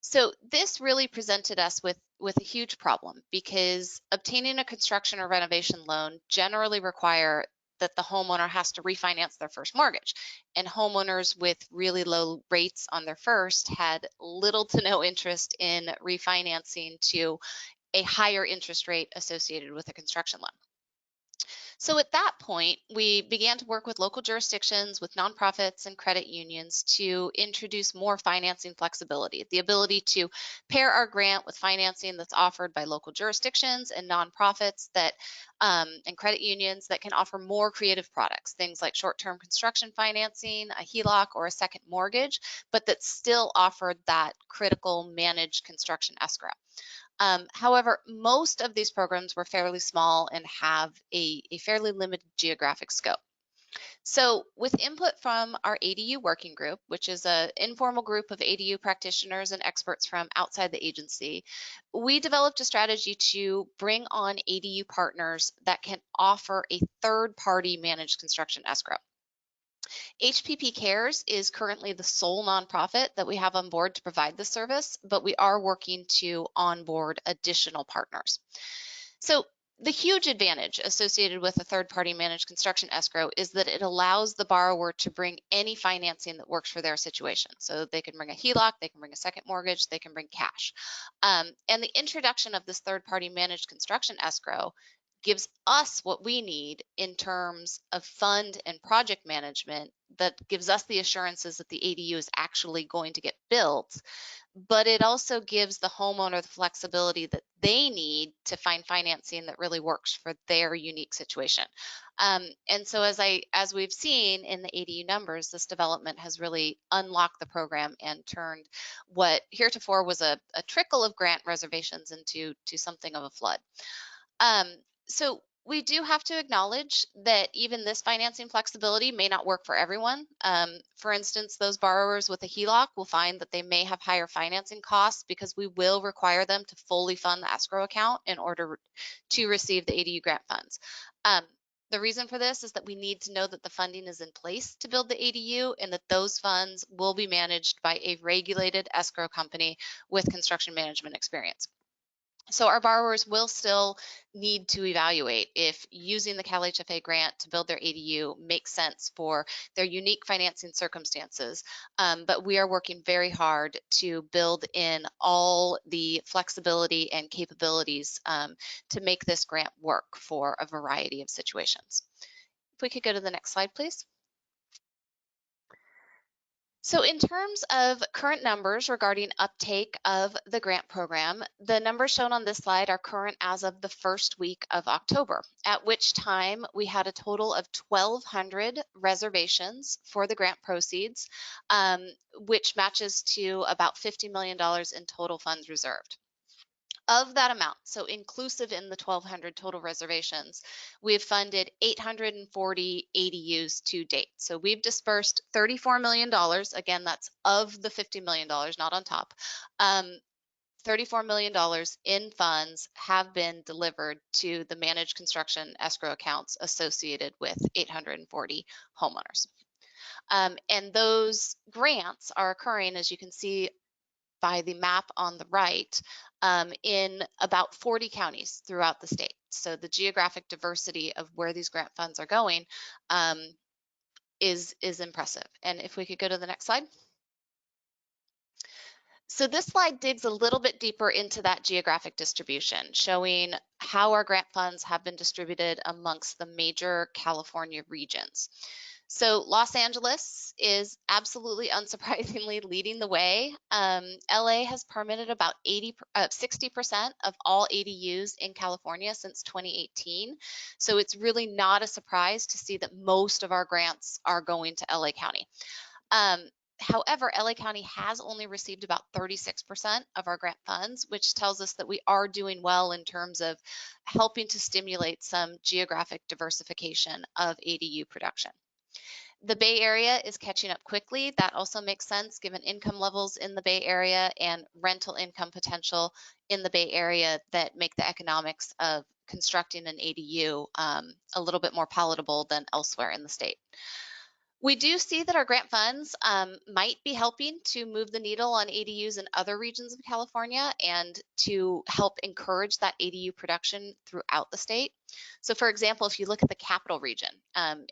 So this really presented us with a huge problem because obtaining a construction or renovation loan generally require that the homeowner has to refinance their first mortgage. And homeowners with really low rates on their first had little to no interest in refinancing to a higher interest rate associated with a construction loan. So at that point, we began to work with local jurisdictions, with nonprofits and credit unions to introduce more financing flexibility, the ability to pair our grant with financing that's offered by local jurisdictions and nonprofits that and credit unions that can offer more creative products, things like short-term construction financing, a HELOC, or a second mortgage, but that still offered that critical managed construction escrow. However, most of these programs were fairly small and have a fairly limited geographic scope. So with input from our ADU working group, which is an informal group of ADU practitioners and experts from outside the agency, we developed a strategy to bring on ADU partners that can offer a third-party managed construction escrow. HPP Cares is currently the sole nonprofit that we have on board to provide this service, but we are working to onboard additional partners. So the huge advantage associated with a third-party managed construction escrow is that it allows the borrower to bring any financing that works for their situation. So they can bring a HELOC, they can bring a second mortgage, they can bring cash. And the introduction of this third-party managed construction escrow gives us what we need in terms of fund and project management, that gives us the assurances that the ADU is actually going to get built, but it also gives the homeowner the flexibility that they need to find financing that really works for their unique situation. And so as we've seen in the ADU numbers, this development has really unlocked the program and turned what heretofore was a trickle of grant reservations into something of a flood. So we do have to acknowledge that even this financing flexibility may not work for everyone. For instance, those borrowers with a HELOC will find that they may have higher financing costs because we will require them to fully fund the escrow account in order to receive the ADU grant funds. The reason for this is that we need to know that the funding is in place to build the ADU and that those funds will be managed by a regulated escrow company with construction management experience. So our borrowers will still need to evaluate if using the CalHFA grant to build their ADU makes sense for their unique financing circumstances. But we are working very hard to build in all the flexibility and capabilities to make this grant work for a variety of situations. If we could go to the next slide, please. So in terms of current numbers regarding uptake of the grant program, the numbers shown on this slide are current as of the first week of October, at which time we had a total of 1,200 reservations for the grant proceeds, which matches to about $50 million in total funds reserved. Of that amount, so inclusive in the 1,200 total reservations, we've funded 840 ADUs to date. So we've dispersed $34 million. Again, that's of the $50 million, not on top. $34 million in funds have been delivered to the managed construction escrow accounts associated with 840 homeowners. And those grants are occurring, as you can see by the map on the right, in about 40 counties throughout the state. So the geographic diversity of where these grant funds are going is impressive. And if we could go to the next slide. So this slide digs a little bit deeper into that geographic distribution, showing how our grant funds have been distributed amongst the major California regions. So Los Angeles is absolutely unsurprisingly leading the way. LA has permitted about 60% of all ADUs in California since 2018. So it's really not a surprise to see that most of our grants are going to LA County. However, LA County has only received about 36% of our grant funds, which tells us that we are doing well in terms of helping to stimulate some geographic diversification of ADU production. The Bay Area is catching up quickly. That also makes sense given income levels in the Bay Area and rental income potential in the Bay Area that make the economics of constructing an ADU a little bit more palatable than elsewhere in the state. We do see that our grant funds might be helping to move the needle on ADUs in other regions of California and to help encourage that ADU production throughout the state. So for example, if you look at the capital region,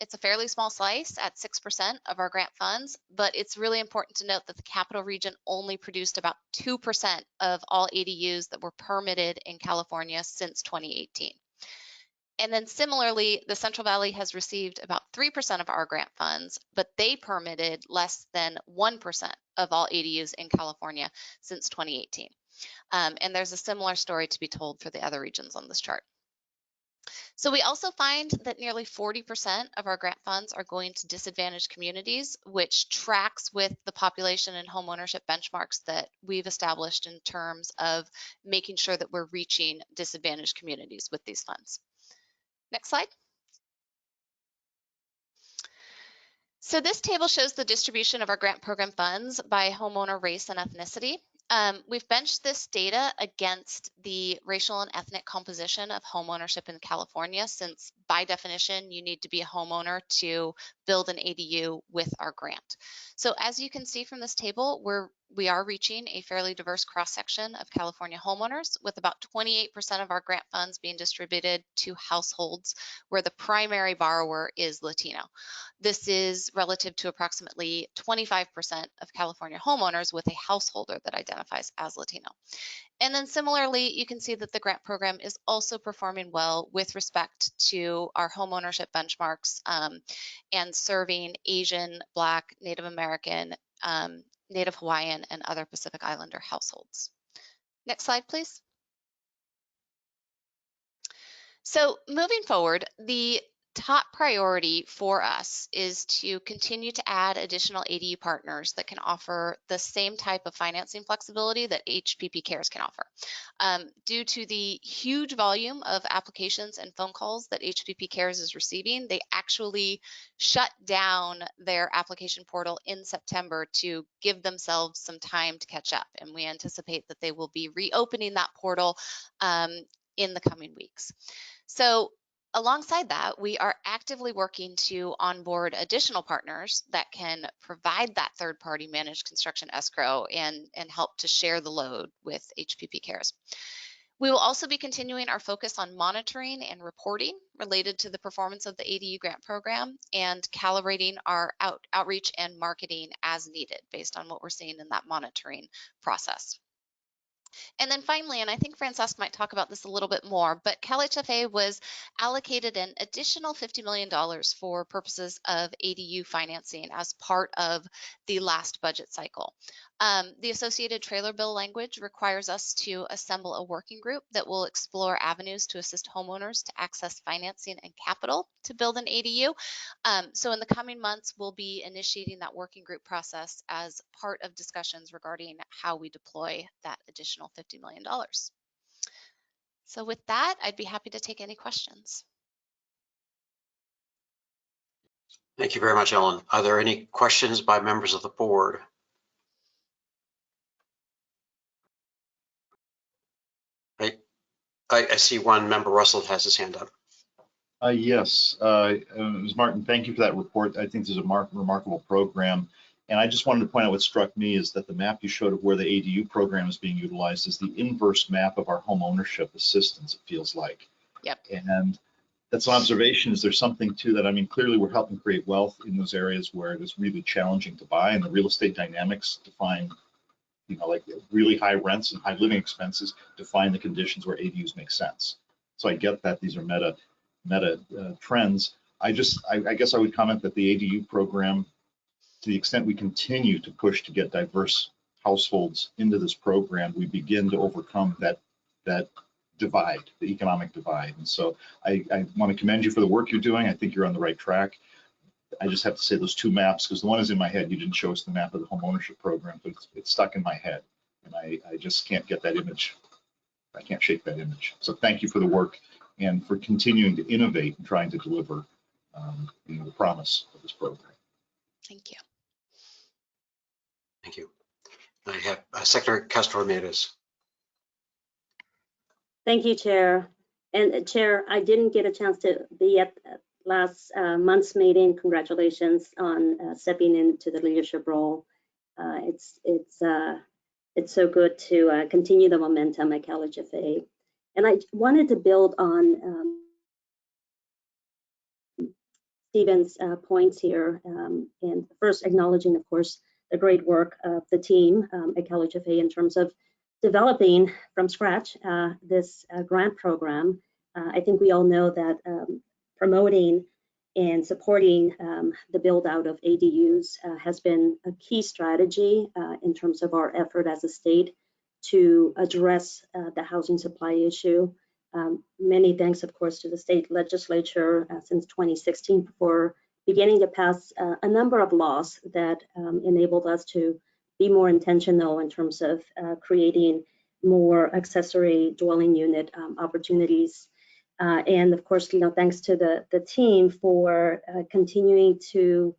it's a fairly small slice at 6% of our grant funds, but it's really important to note that the capital region only produced about 2% of all ADUs that were permitted in California since 2018. And then similarly, the Central Valley has received about 3% of our grant funds, but they permitted less than 1% of all ADUs in California since 2018. And there's a similar story to be told for the other regions on this chart. So we also find that nearly 40% of our grant funds are going to disadvantaged communities, which tracks with the population and homeownership benchmarks that we've established in terms of making sure that we're reaching disadvantaged communities with these funds. Next slide. So this table shows the distribution of our grant program funds by homeowner race and ethnicity. We've benched this data against the racial and ethnic composition of homeownership in California, since by definition, you need to be a homeowner to build an ADU with our grant. So as you can see from this table, we are reaching a fairly diverse cross-section of California homeowners, with about 28% of our grant funds being distributed to households where the primary borrower is Latino. This is relative to approximately 25% of California homeowners with a householder that identifies as Latino. And then similarly, you can see that the grant program is also performing well with respect to our homeownership benchmarks and serving Asian, Black, Native American, Native Hawaiian, and other Pacific Islander households. Next slide, please. So moving forward, the top priority for us is to continue to add additional ADU partners that can offer the same type of financing flexibility that HPP Cares can offer. Due to the huge volume of applications and phone calls that HPP Cares is receiving, they actually shut down their application portal in September to give themselves some time to catch up. And we anticipate that they will be reopening that portal in the coming weeks. So alongside that, we are actively working to onboard additional partners that can provide that third-party managed construction escrow and help to share the load with HPP Cares. We will also be continuing our focus on monitoring and reporting related to the performance of the ADU grant program and calibrating our outreach and marketing as needed based on what we're seeing in that monitoring process. And then finally, and I think Francesc might talk about this a little bit more, but CalHFA was allocated an additional $50 million for purposes of ADU financing as part of the last budget cycle. The associated trailer bill language requires us to assemble a working group that will explore avenues to assist homeowners to access financing and capital to build an ADU. So in the coming months, we'll be initiating that working group process as part of discussions regarding how we deploy that additional $50 million. So with that, I'd be happy to take any questions. Thank you very much, Ellen. Are there any questions by members of the board? I see one member, Russell, has his hand up. Yes, Ms. Martin, thank you for that report. I think this is a remarkable program. And I just wanted to point out what struck me is that the map you showed of where the ADU program is being utilized is the inverse map of our home ownership assistance, it feels like. Yep. And that's an observation. Is there something to that? I mean, clearly we're helping create wealth in those areas where it is really challenging to buy, and the real estate dynamics define, you know, like really high rents and high living expenses define the conditions where ADUs make sense. So I get that these are meta trends. I guess I would comment that the ADU program, to the extent we continue to push to get diverse households into this program, we begin to overcome that divide, the economic divide. And so I want to commend you for the work you're doing. I think you're on the right track. I just have to say those two maps, because the one is in my head. You didn't show us the map of the home ownership program, but it's stuck in my head, and I just can't get that image. I can't shake that image. So thank you for the work and for continuing to innovate and trying to deliver you know, the promise of this program. Thank you. Thank you. I have Secretary Castro-Ramirez. Thank you, Chair. And Chair, I didn't get a chance to be at last month's meeting. Congratulations on stepping into the leadership role. It's so good to continue the momentum at CalHFA. And I wanted to build on Stephen's points here, and first acknowledging, of course, the great work of the team at CalHFA in terms of developing from scratch this grant program. I think we all know that promoting and supporting the build out of ADUs has been a key strategy in terms of our effort as a state to address the housing supply issue. Many thanks, of course, to the state legislature since 2016 for beginning to pass a number of laws that enabled us to be more intentional in terms of creating more accessory dwelling unit opportunities. And of course, you know, thanks to the team for continuing to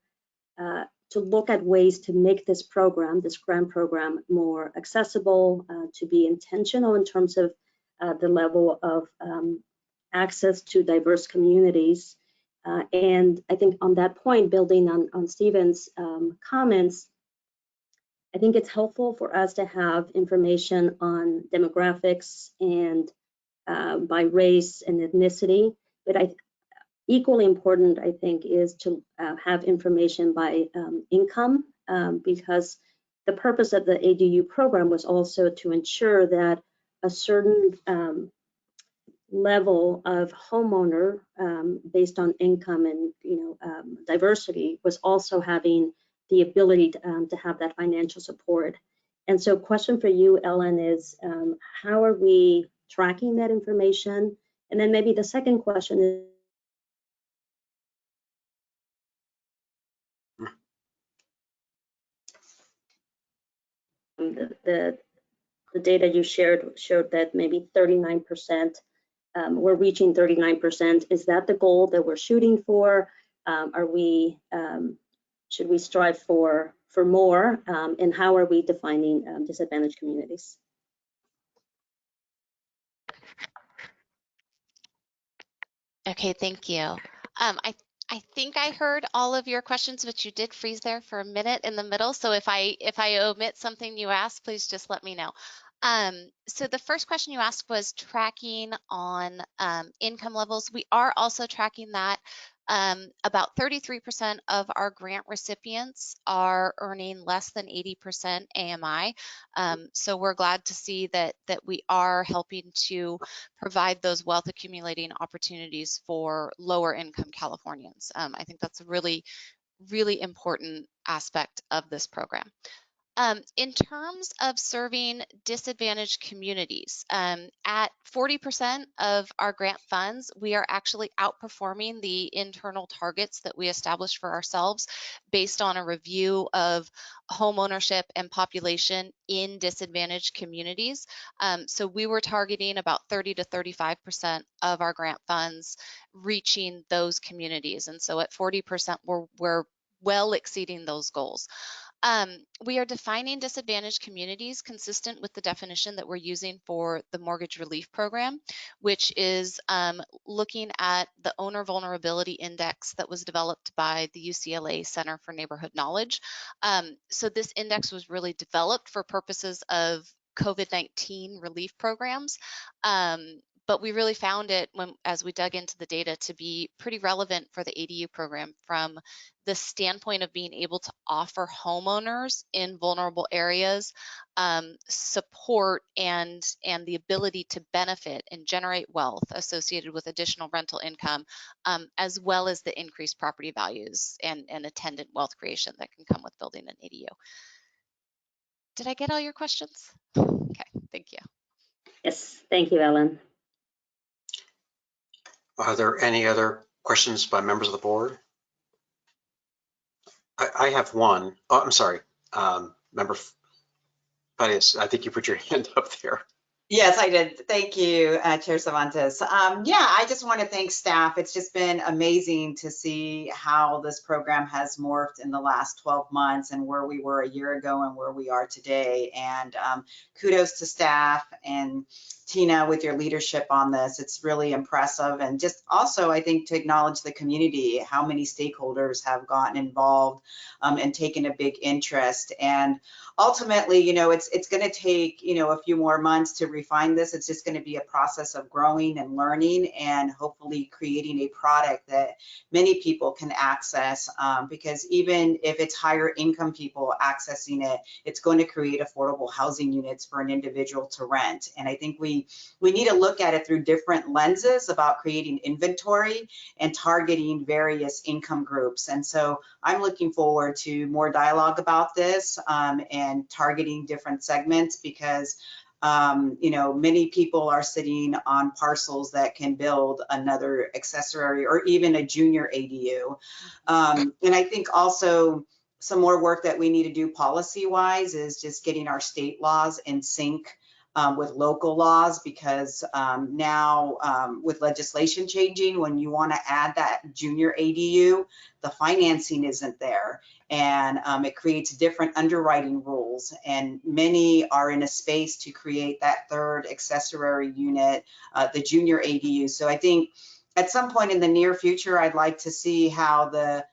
look at ways to make this program, this grant program, more accessible, to be intentional in terms of the level of access to diverse communities. And I think on that point, building on Stephen's comments, I think it's helpful for us to have information on demographics and by race and ethnicity, but equally important, I think, is to have information by income, because the purpose of the ADU program was also to ensure that a certain level of homeowner based on income and diversity was also having the ability to have that financial support. And so question for you, Ellen, is how are we tracking that information? And then maybe the second question is, the data you shared showed that maybe 39%, we're reaching 39%. Is that the goal that we're shooting for? Should we strive for more? And how are we defining disadvantaged communities? Okay, thank you. I think I heard all of your questions, but you did freeze there for a minute in the middle. So if I omit something you asked, please just let me know. So the first question you asked was tracking on income levels. We are also tracking that. About 33% of our grant recipients are earning less than 80% AMI. So we're glad to see that we are helping to provide those wealth accumulating opportunities for lower income Californians. I think that's a really, really important aspect of this program. In terms of serving disadvantaged communities, at 40% of our grant funds, we are actually outperforming the internal targets that we established for ourselves based on a review of home ownership and population in disadvantaged communities. So we were targeting about 30 to 35% of our grant funds reaching those communities. And so at 40%, we're well exceeding those goals. We are defining disadvantaged communities consistent with the definition that we're using for the mortgage relief program, which is looking at the owner vulnerability index that was developed by the UCLA Center for Neighborhood Knowledge. So this index was really developed for purposes of COVID-19 relief programs. But we really found it, as we dug into the data, to be pretty relevant for the ADU program from the standpoint of being able to offer homeowners in vulnerable areas support and the ability to benefit and generate wealth associated with additional rental income, as well as the increased property values and attendant wealth creation that can come with building an ADU. Did I get all your questions? Okay, thank you. Yes, thank you, Ellen. Are there any other questions by members of the board? I have one. Oh, I'm sorry. Member Farias, I think you put your hand up there. Yes, I did. Thank you, Chair Cervantes. Yeah, I just want to thank staff. It's just been amazing to see how this program has morphed in the last 12 months and where we were a year ago and where we are today. And kudos to staff and Tina with your leadership on this. It's really impressive. And just also, I think, to acknowledge the community, how many stakeholders have gotten involved and taken a big interest. And ultimately, you know, it's going to take, you know, a few more months to refine this. It's just going to be a process of growing and learning and hopefully creating a product that many people can access, because even if it's higher income people accessing it, it's going to create affordable housing units for an individual to rent. And I think we need to look at it through different lenses about creating inventory and targeting various income groups. And so I'm looking forward to more dialogue about this and targeting different segments, because you know, many people are sitting on parcels that can build another accessory or even a junior ADU. And I think also some more work that we need to do policy-wise is just getting our state laws in sync with local laws, because now with legislation changing, when you want to add that junior ADU, the financing isn't there, and it creates different underwriting rules. appraisals, and many are in a space to create that third accessory unit, the junior ADU. So I think at some point in the near future, I'd like to see how the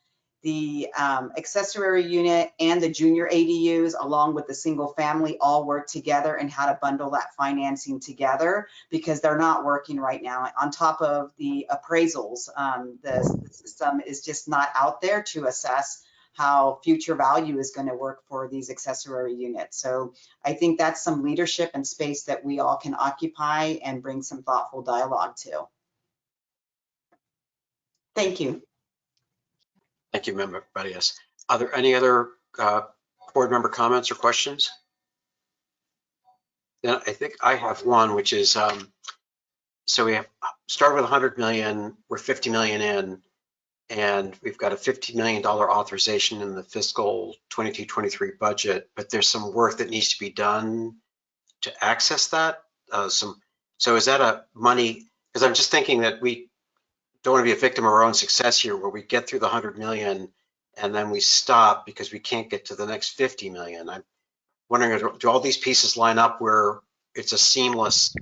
accessory unit and the junior ADUs along with the single family all work together, and how to bundle that financing together, because they're not working right now. On top of the appraisals, the system is just not out there to assess how future value is going to work for these accessory units. So I think that's some leadership and space that we all can occupy and bring some thoughtful dialogue to. Thank you. Thank you, Member Barrios. Are there any other board member comments or questions? Then I think I have one, which is, so we have started with 100 million, we're 50 million in, and we've got a $50 million authorization in the fiscal 22-23 budget, but there's some work that needs to be done to access that. So is that a money, because I'm just thinking that we don't want to be a victim of our own success here, where we get through the 100 million and then we stop because we can't get to the next 50 million. I'm wondering, do all these pieces line up where it's a seamless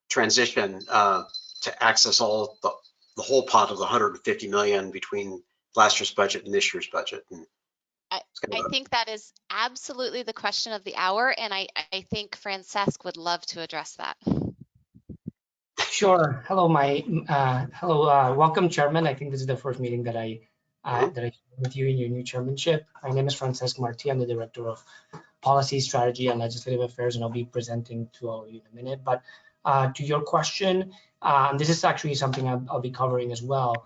transition to access all the whole pot of the 150 million between last year's budget and this year's budget? And I think that is absolutely the question of the hour, and I think Francesc would love to address that. Sure. Hello, welcome, Chairman. I think this is the first meeting that I with you in your new chairmanship. My name is Francesc Martí. I'm the Director of Policy, Strategy, and Legislative Affairs, and I'll be presenting to all of you in a minute. But to your question, this is actually something I'll be covering as well.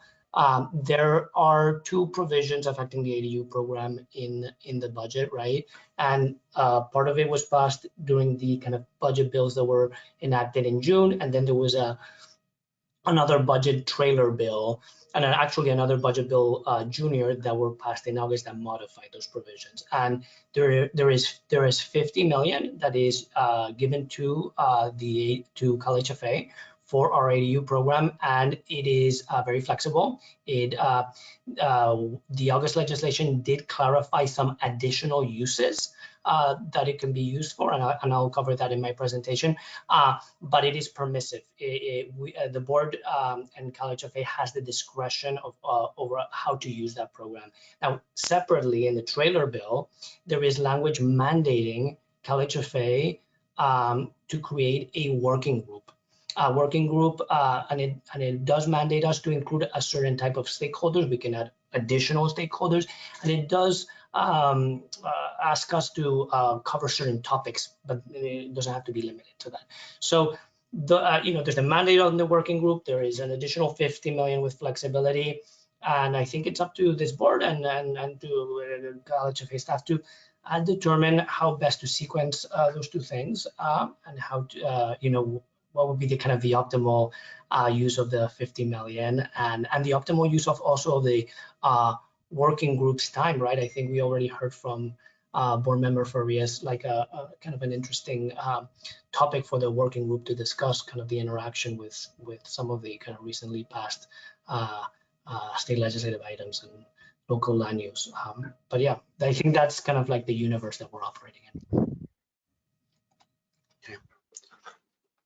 There are two provisions affecting the ADU program in the budget, right? And part of it was passed during the kind of budget bills that were enacted in June, and then there was another budget trailer bill, and actually another budget bill junior that were passed in August that modified those provisions. And there is 50 million that is given to CalHFA for our ADU program, and it is very flexible. The August legislation did clarify some additional uses that it can be used for, and I'll cover that in my presentation, but it is permissive. The board and CalHFA has the discretion of over how to use that program. Now, separately in the trailer bill, there is language mandating CalHFA to create a working group. And it does mandate us to include a certain type of stakeholders. We can add additional stakeholders, and it does ask us to cover certain topics, but it doesn't have to be limited to that. So there's a mandate on the working group. There is an additional 50 million with flexibility, and I think it's up to this board and to CalHFA staff to determine how best to sequence those two things, and how to what would be the kind of the optimal use of the 50 million and the optimal use of also the working group's time, right? I think we already heard from board member Farias, like a kind of an interesting topic for the working group to discuss, kind of the interaction with some of the kind of recently passed state legislative items and local land use. But yeah, I think that's kind of like the universe that we're operating in.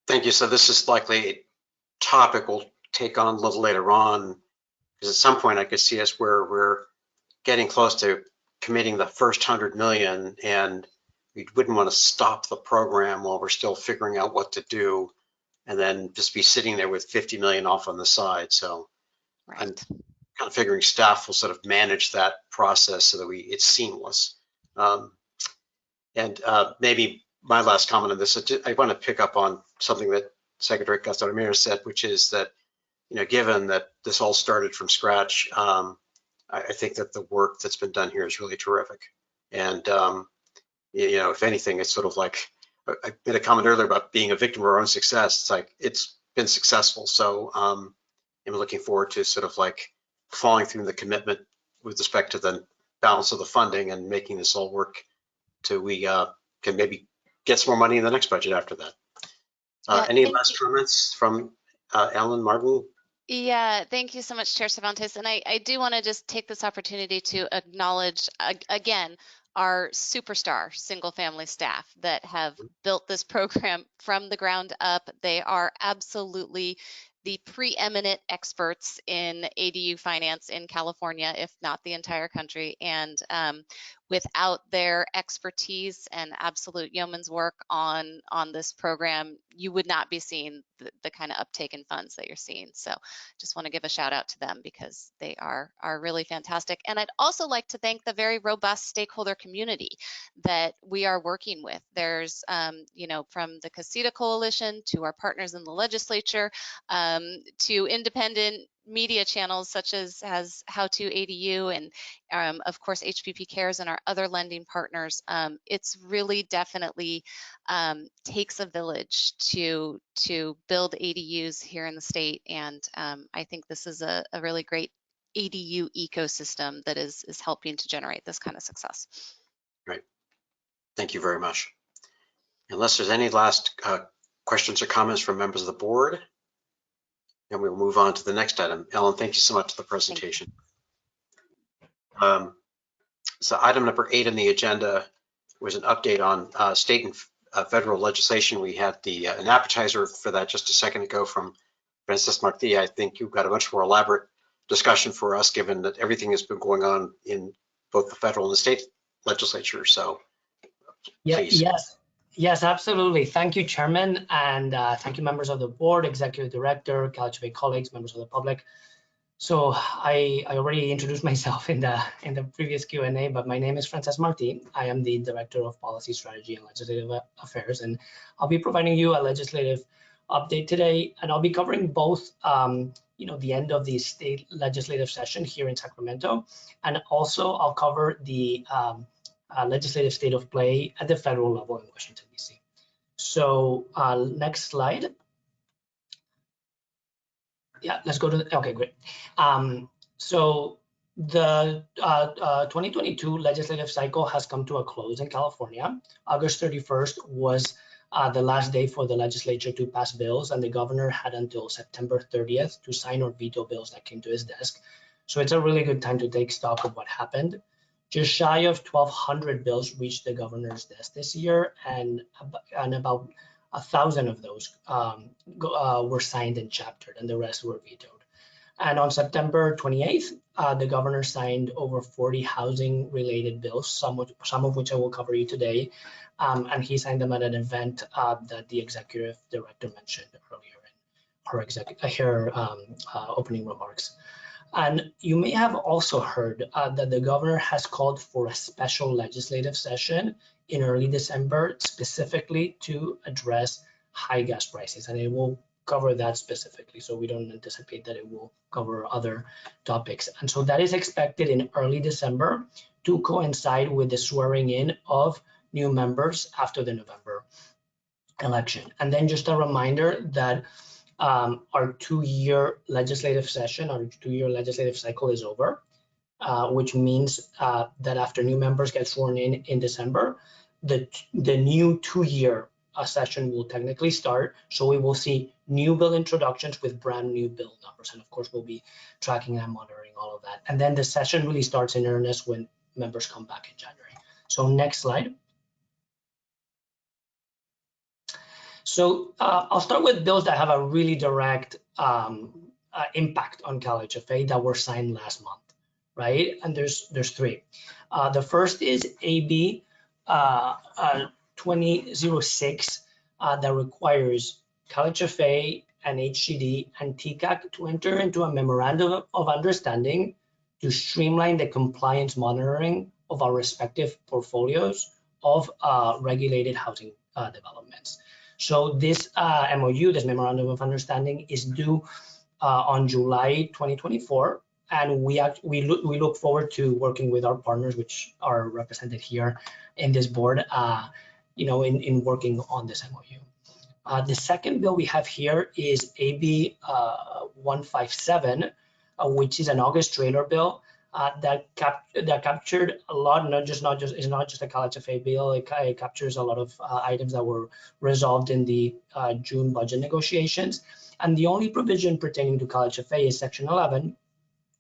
Thank you. So this is likely a topic we'll take on a little later on, because at some point I could see us where we're getting close to committing the first 100 million, and we wouldn't want to stop the program while we're still figuring out what to do, and then just be sitting there with 50 million off on the side. So right. I'm kind of figuring staff will sort of manage that process so that it's seamless. Maybe my last comment on this, I want to pick up on something that Secretary Gustavo Ramirez said, which is that, given that this all started from scratch, I think that the work that's been done here is really terrific. And, if anything, it's sort of like, I made a comment earlier about being a victim of our own success. It's like, it's been successful. So I'm looking forward to sort of like following through the commitment with respect to the balance of the funding and making this all work till we can maybe get some more money in the next budget after that. Any last comments from Ellen, Martin? Yeah, thank you so much, Chair Cervantes. And I do want to just take this opportunity to acknowledge, again, our superstar single family staff that have built this program from the ground up. They are absolutely the preeminent experts in ADU finance in California, if not the entire country. And without their expertise and absolute yeoman's work on this program, you would not be seeing the kind of uptake in funds that you're seeing. So just want to give a shout out to them because they are really fantastic. And I'd also like to thank the very robust stakeholder community that we are working with. There's, you know, from the Casita Coalition to our partners in the legislature, to independent media channels such as How to ADU and of course HPP Cares and our other lending partners. It's really definitely takes a village to build ADUs here in the state, and I think this is a really great ADU ecosystem that is helping to generate this kind of success. Great, thank you very much. Unless there's any last questions or comments from members of the board, and we'll move on to the next item. Ellen, thank you so much for the presentation. So item number 8 on the agenda was an update on state and federal legislation. We had an appetizer for that just a second ago from Francis Marti. I think you've got a much more elaborate discussion for us, given that everything has been going on in both the federal and the state legislature. So please. Yes, absolutely. Thank you, Chairman, and thank you, members of the board, Executive Director, CalHFA colleagues, members of the public. So I already introduced myself in the previous Q&A, but my name is Francis Marti. I am the Director of Policy Strategy and Legislative Affairs, and I'll be providing you a legislative update today, and I'll be covering both you know, the end of the state legislative session here in Sacramento, and also I'll cover the legislative state of play at the federal level in Washington, D.C. So next slide. Yeah, let's go to the, okay, great. So the 2022 legislative cycle has come to a close in California. August 31st was the last day for the legislature to pass bills, and the governor had until September 30th to sign or veto bills that came to his desk. So it's a really good time to take stock of what happened. Just shy of 1,200 bills reached the governor's desk this year, and about 1,000 of those were signed and chaptered, and the rest were vetoed. And on September 28th, the governor signed over 40 housing-related bills, some of which I will cover you today, and he signed them at an event that the executive director mentioned earlier in her opening remarks. And you may have also heard that the governor has called for a special legislative session in early December, specifically to address high gas prices, and it will cover that specifically. So we don't anticipate that it will cover other topics. And so that is expected in early December to coincide with the swearing in of new members after the November election. And then just a reminder that our 2-year legislative session, our 2-year legislative cycle is over, which means that after new members get sworn in December, the new 2-year session will technically start. So we will see new bill introductions with brand new bill numbers. And of course, we'll be tracking and monitoring all of that. And then the session really starts in earnest when members come back in January. So next slide. So I'll start with bills that have a really direct impact on CalHFA that were signed last month, right? And there's 3. The first is AB 2006 that requires CalHFA and HCD and TCAC to enter into a memorandum of understanding to streamline the compliance monitoring of our respective portfolios of regulated housing developments. So this MOU, this memorandum of understanding, is due on July 2024, and we look forward to working with our partners, which are represented here in this board, in working on this MOU. The second bill we have here is AB 157, which is an August trailer bill that captured a lot. It's not just a CalHFA bill. It captures a lot of items that were resolved in the June budget negotiations. And the only provision pertaining to CalHFA is Section 11,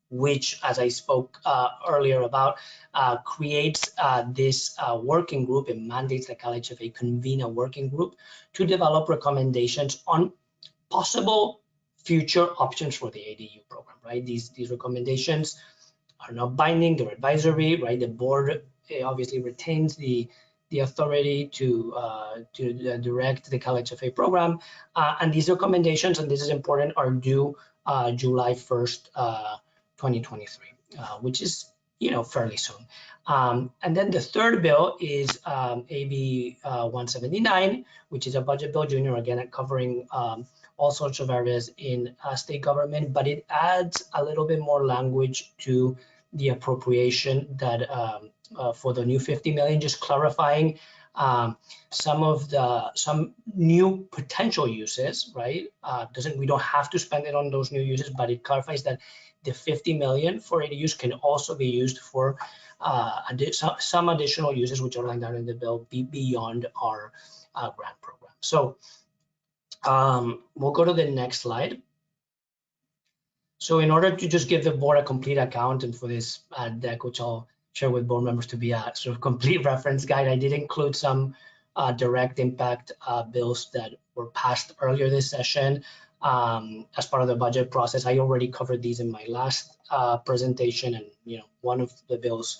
which, as I spoke earlier about, creates this working group and mandates that CalHFA convene a working group to develop recommendations on possible future options for the ADU program, right? These recommendations are not binding, they're advisory, right? The board obviously retains the authority to direct the CalHFA program, and these recommendations, and this is important, are due July 1st, 2023, which is fairly soon. And then the third bill is AB 179, which is a budget bill junior, again covering all sorts of areas in state government, but it adds a little bit more language to the appropriation that for the new 50 million, just clarifying some new potential uses, right? We don't have to spend it on those new uses, but it clarifies that the 50 million for ADUs can also be used for some additional uses, which are lined out in the bill, beyond our grant program. So we'll go to the next slide. So in order to just give the board a complete account, and for this deck, which I'll share with board members to be a sort of complete reference guide, I did include some direct impact bills that were passed earlier this session as part of the budget process. I already covered these in my last presentation, and one of the bills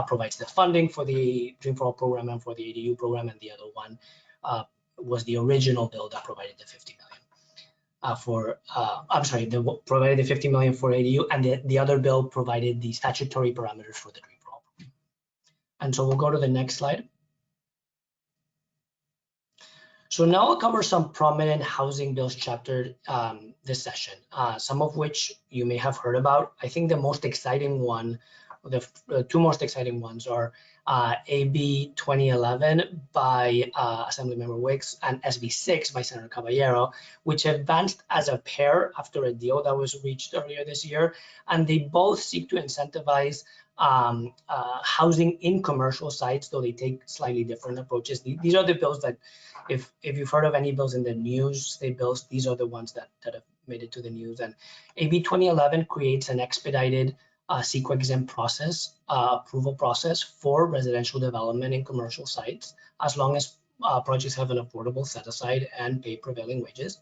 provides the funding for the Dream for All program and for the ADU program, and the other one was the original bill that provided the 50 million. Provided the 50 million for ADU, and the other bill provided the statutory parameters for the Dream for All. And so we'll go to the next slide. So now I'll cover some prominent housing bills chapter this session, some of which you may have heard about. I think the most exciting one, the two most exciting ones are AB 2011 by Assemblymember Wicks and SB 6 by Senator Caballero, which advanced as a pair after a deal that was reached earlier this year. And they both seek to incentivize housing in commercial sites, though they take slightly different approaches. These are the bills that, if you've heard of any bills in the news, state bills, these are the ones that have made it to the news. And AB 2011 creates an expedited CEQA exempt process, approval process for residential development in commercial sites, as long as projects have an affordable set aside and pay prevailing wages.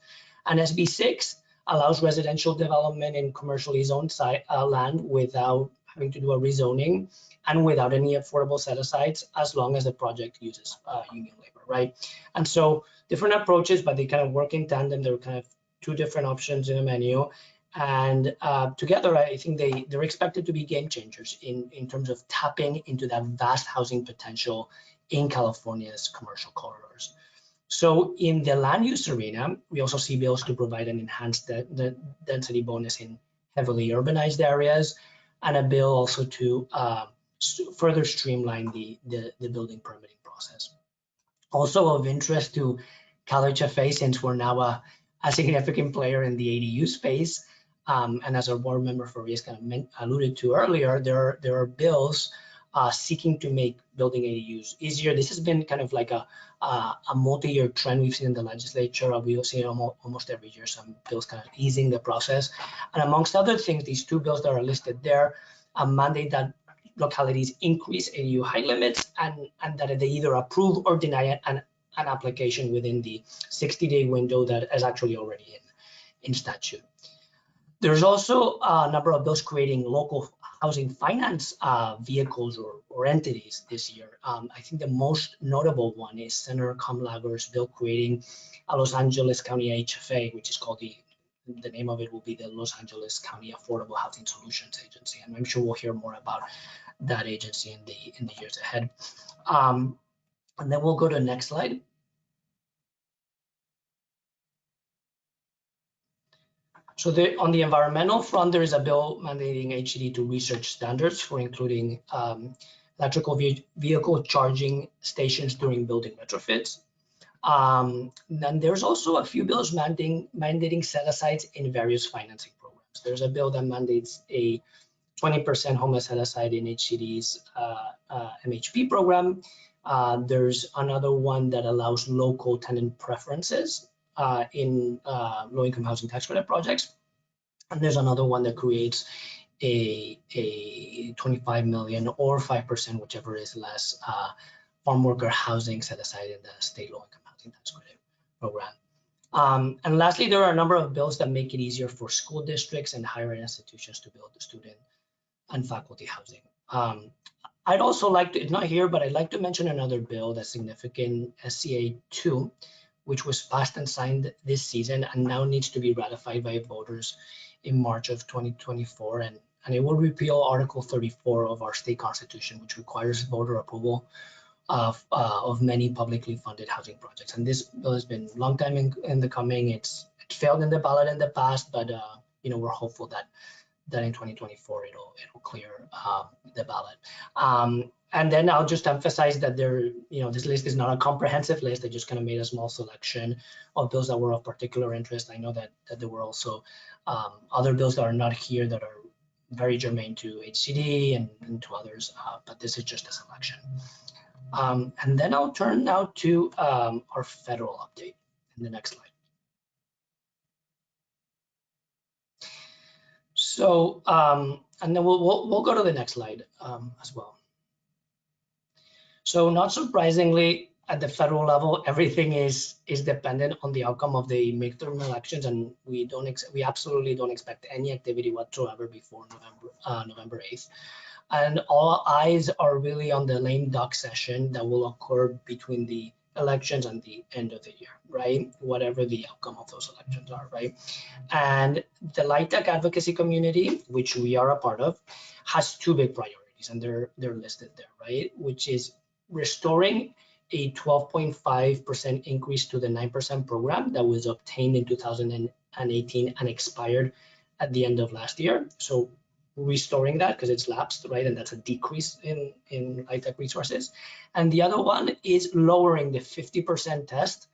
And SB 6 allows residential development in commercially zoned land without having to do a rezoning and without any affordable set asides, as long as the project uses union labor, right? And so different approaches, but they kind of work in tandem. They're kind of two different options in a menu. And together, I think they're expected to be game changers in terms of tapping into that vast housing potential in California's commercial corridors. So in the land use arena, we also see bills to provide an enhanced density bonus in heavily urbanized areas, and a bill also to further streamline the building permitting process. Also of interest to CalHFA, since we're now a significant player in the ADU space, and as our board member Farias kind of alluded to earlier, there are bills seeking to make building ADUs easier. This has been kind of like a multi-year trend we've seen in the legislature. We'll see it almost every year, some bills kind of easing the process. And amongst other things, these two bills that are listed there mandate that localities increase ADU height limits, and that they either approve or deny an application within the 60-day window that is actually already in statute. There's also a number of bills creating local housing finance vehicles or entities this year. I think the most notable one is Senator Kamlager's bill creating a Los Angeles County HFA, which is called the name of it will be the Los Angeles County Affordable Housing Solutions Agency. And I'm sure we'll hear more about that agency in the years ahead. And then we'll go to the next slide. So on the environmental front, there is a bill mandating HCD to research standards for including electrical vehicle charging stations during building retrofits. Then there's also a few bills mandating set-asides in various financing programs. There's a bill that mandates a 20% homeless set-aside in HCD's MHP program. There's another one that allows local tenant preferences in low-income housing tax credit projects. And there's another one that creates a 25 million or 5%, whichever is less, farm worker housing set aside in the state low-income housing tax credit program. And lastly, there are a number of bills that make it easier for school districts and higher ed institutions to build the student and faculty housing. I'd also like to, it's not here, but I'd like to mention another bill that's significant, SCA 2, which was passed and signed this season and now needs to be ratified by voters in March of 2024. And it will repeal Article 34 of our state constitution, which requires voter approval of many publicly funded housing projects. And this bill has been a long time in the coming. It failed in the ballot in the past, but we're hopeful that in 2024 it'll clear the ballot. And then I'll just emphasize that this list is not a comprehensive list. I just kind of made a small selection of bills that were of particular interest. I know that there were also other bills that are not here that are very germane to HCD and to others, but this is just a selection. And then I'll turn now to our federal update in the next slide. So, and then we'll go to the next slide as well. So not surprisingly, at the federal level, everything is dependent on the outcome of the midterm elections, and we absolutely don't expect any activity whatsoever before November 8th. And all eyes are really on the lame duck session that will occur between the elections and the end of the year, right? Whatever the outcome of those elections are, right? And the LIHTC advocacy community, which we are a part of, has two big priorities, and they're listed there, right? Which is restoring a 12.5% increase to the 9% program that was obtained in 2018 and expired at the end of last year. So restoring that because it's lapsed, right? And that's a decrease in LIHTC resources. And the other one is lowering the 50% test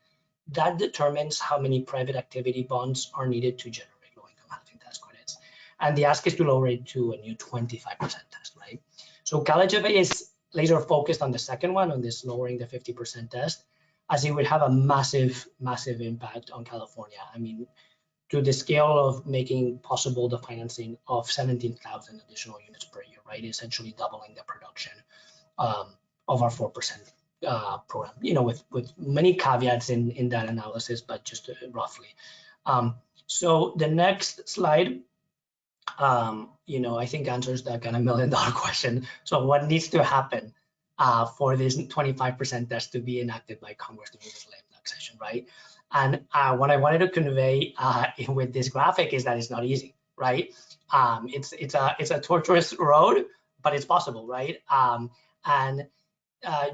that determines how many private activity bonds are needed to generate low-income housing tax credits. And the ask is to lower it to a new 25% test, right? So CalHFA is laser focused on the second one, on this lowering the 50% test, as it would have a massive, massive impact on California. I mean, to the scale of making possible the financing of 17,000 additional units per year, right? Essentially doubling the production of our 4% program, with many caveats in that analysis, but just roughly. So the next slide, I think answers that kind of $1 million question. So what needs to happen for this 25% test to be enacted by Congress during this lame duck session, right? And what I wanted to convey with this graphic is that it's not easy, right? It's a torturous road, but it's possible, right? And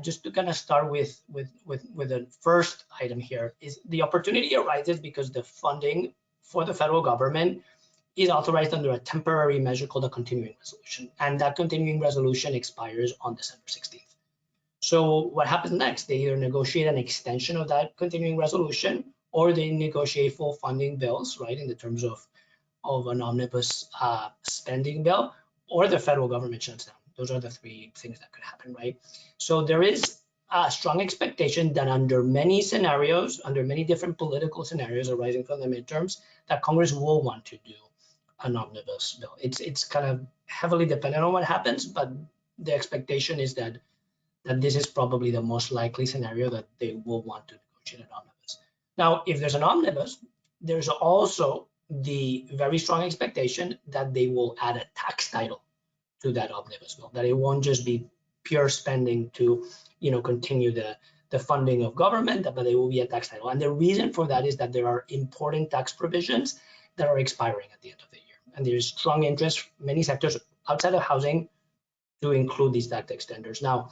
just to kind of start with the first item here is the opportunity arises because the funding for the federal government is authorized under a temporary measure called a continuing resolution, and that continuing resolution expires on December 16th. So what happens next? They either negotiate an extension of that continuing resolution, or they negotiate full funding bills, right, in the terms of an omnibus spending bill, or the federal government shuts down. Those are the three things that could happen, right? So there is a strong expectation that under many scenarios, under many different political scenarios arising from the midterms, that Congress will want to do an omnibus bill. It's kind of heavily dependent on what happens, but the expectation is that this is probably the most likely scenario that they will want to negotiate an omnibus. Now, if there's an omnibus, there's also the very strong expectation that they will add a tax title to that omnibus bill, that it won't just be pure spending to, continue the funding of government, but there will be a tax title. And the reason for that is that there are important tax provisions that are expiring at the end of the year. And there's strong interest, many sectors outside of housing, to include these tax extenders. Now,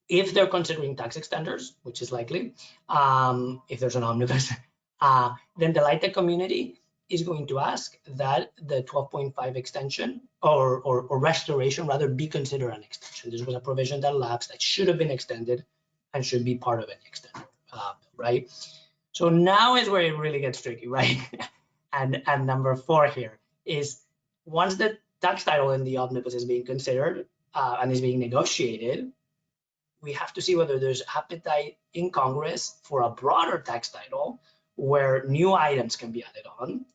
if they're considering tax extenders, which is likely, if there's an omnibus, then the LIHTC community is going to ask that the 12.5 extension or restoration rather be considered an extension. This was a provision that lapsed that should have been extended and should be part of an extender, right? So now is where it really gets tricky, right? and number 4 here is once the tax title in the omnibus is being considered and is being negotiated, we have to see whether there's appetite in Congress for a broader tax title where new items can be added on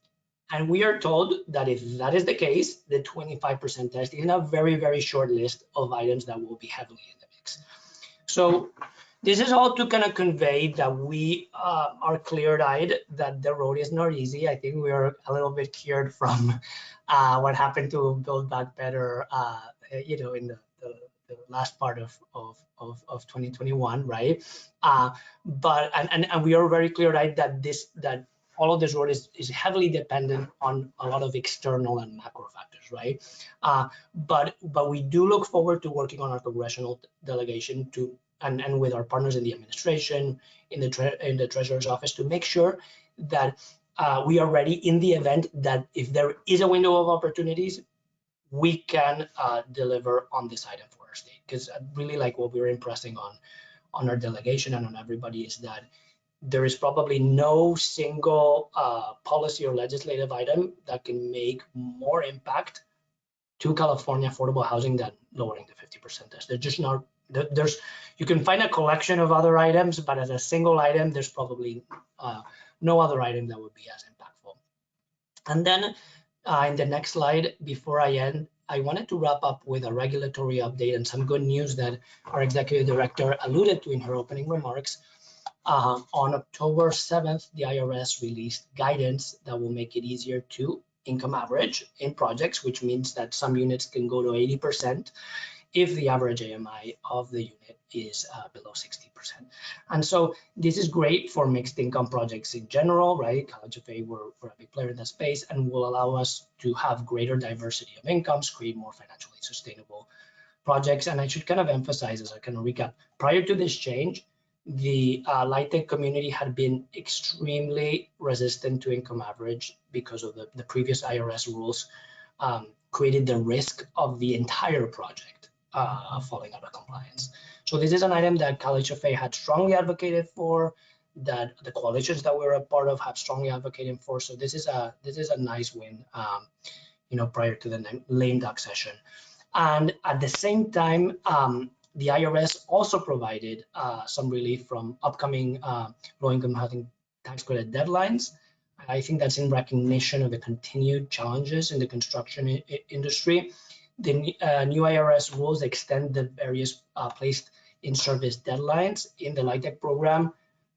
And we are told that if that is the case, the 25% test is a very, very short list of items that will be heavily in the mix. So this is all to kind of convey that we are clear-eyed, that the road is not easy. I think we are a little bit cured from what happened to Build Back Better, in the last part of 2021, right? But we are very clear-eyed that all of this road is heavily dependent on a lot of external and macro factors, right? But we do look forward to working on our congressional delegation and with our partners in the administration, in the Treasurer's office, to make sure that we are ready in the event that if there is a window of opportunities, we can deliver on this item for our state. Because I really like what we're impressing on our delegation and on everybody is that there is probably no single policy or legislative item that can make more impact to California affordable housing than lowering the 50% test. They're just not, you can find a collection of other items, but as a single item, there's probably no other item that would be as impactful. And then in the next slide, before I end, I wanted to wrap up with a regulatory update and some good news that our executive director alluded to in her opening remarks. On October 7th, the IRS released guidance that will make it easier to income average in projects, which means that some units can go to 80% if the average AMI of the unit is below 60%. And so this is great for mixed income projects in general, right? CalHFA, we're a big player in that space and will allow us to have greater diversity of incomes, create more financially sustainable projects. And I should kind of emphasize, as I kind of recap, prior to this change, the LIHTC community had been extremely resistant to income average because of the previous IRS rules created the risk of the entire project falling out of compliance. So this is an item that CalHFA had strongly advocated for, that the coalitions that we're a part of have strongly advocated for. So this is a nice win, prior to the lame duck session. And at the same time, the IRS also provided some relief from upcoming low-income housing tax credit deadlines. I think that's in recognition of the continued challenges in the construction industry. The new IRS rules extend the various placed in service deadlines in the LIHTC program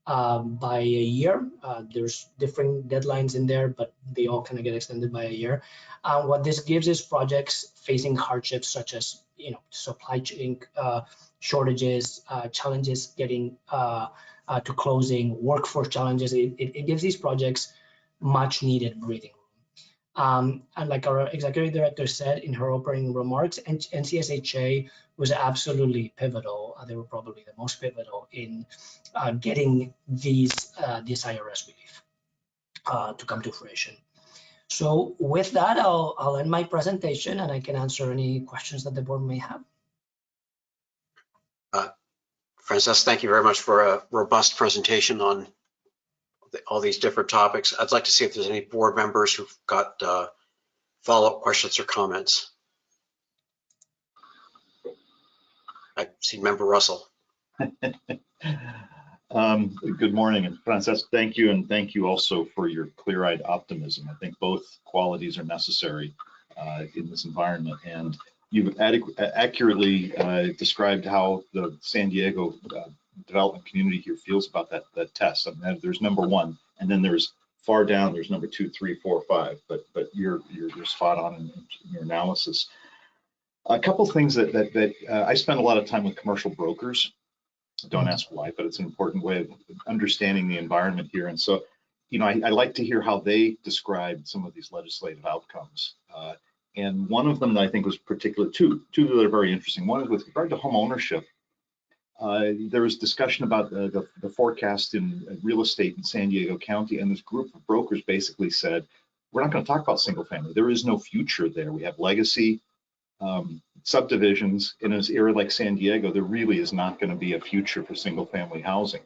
by a year. There's different deadlines in there, but they all kind of get extended by a year. What this gives is projects facing hardships such as supply chain shortages, challenges getting to closing, workforce challenges. It gives these projects much needed breathing room. And like our executive director said in her opening remarks, NCSHA was absolutely pivotal. They were probably the most pivotal in getting this IRS relief to come to fruition. So with that, I'll end my presentation and I can answer any questions that the board may have. Frances, thank you very much for a robust presentation on all these different topics. I'd like to see if there's any board members who've got follow-up questions or comments. I see Member Russell. Good morning, and Frances, thank you, and thank you also for your clear-eyed optimism. I think both qualities are necessary in this environment, and you've accurately described how the San Diego development community here feels about that test. I mean, there's number one, and then there's far down, there's number 2, 3, 4, 5. But you're spot on in your analysis. A couple things that I spend a lot of time with commercial brokers. Don't ask why, but it's an important way of understanding the environment here. And so, I like to hear how they describe some of these legislative outcomes. And one of them that I think was particular, two that are very interesting. One is with regard to home ownership. There was discussion about the forecast in real estate in San Diego County, and this group of brokers basically said, we're not going to talk about single family. There is no future there. We have legacy subdivisions. In an area like San Diego, there really is not going to be a future for single family housing.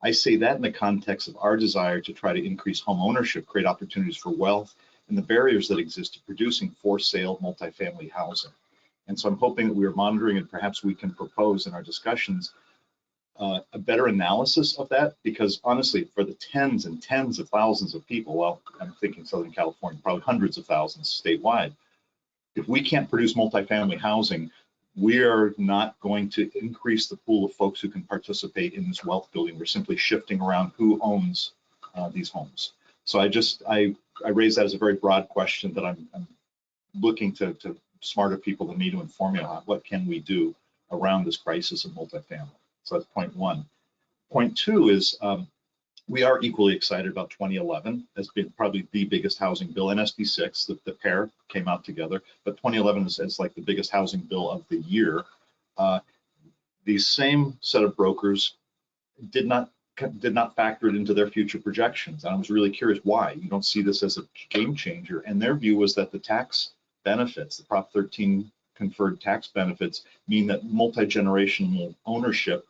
I say that in the context of our desire to try to increase home ownership, create opportunities for wealth, and the barriers that exist to producing for sale multifamily housing. And so I'm hoping that we are monitoring, and perhaps we can propose in our discussions a better analysis of that, because honestly, for the tens and tens of thousands of people, well, I'm thinking Southern California, probably hundreds of thousands statewide, if we can't produce multifamily housing, we are not going to increase the pool of folks who can participate in this wealth building. We're simply shifting around who owns these homes. So I raise that as a very broad question that I'm looking to smarter people than me to inform me on what can we do around this crisis of multifamily. So that's point one. Point two is we are equally excited about 2011 as being probably the biggest housing bill, and SB 6, the pair came out together, but 2011 is like the biggest housing bill of the year. These same set of brokers did not factor it into their future projections. And I was really curious why. You don't see this as a game changer. And their view was that the tax benefits, the Prop 13 conferred tax benefits, mean that multi-generational ownership,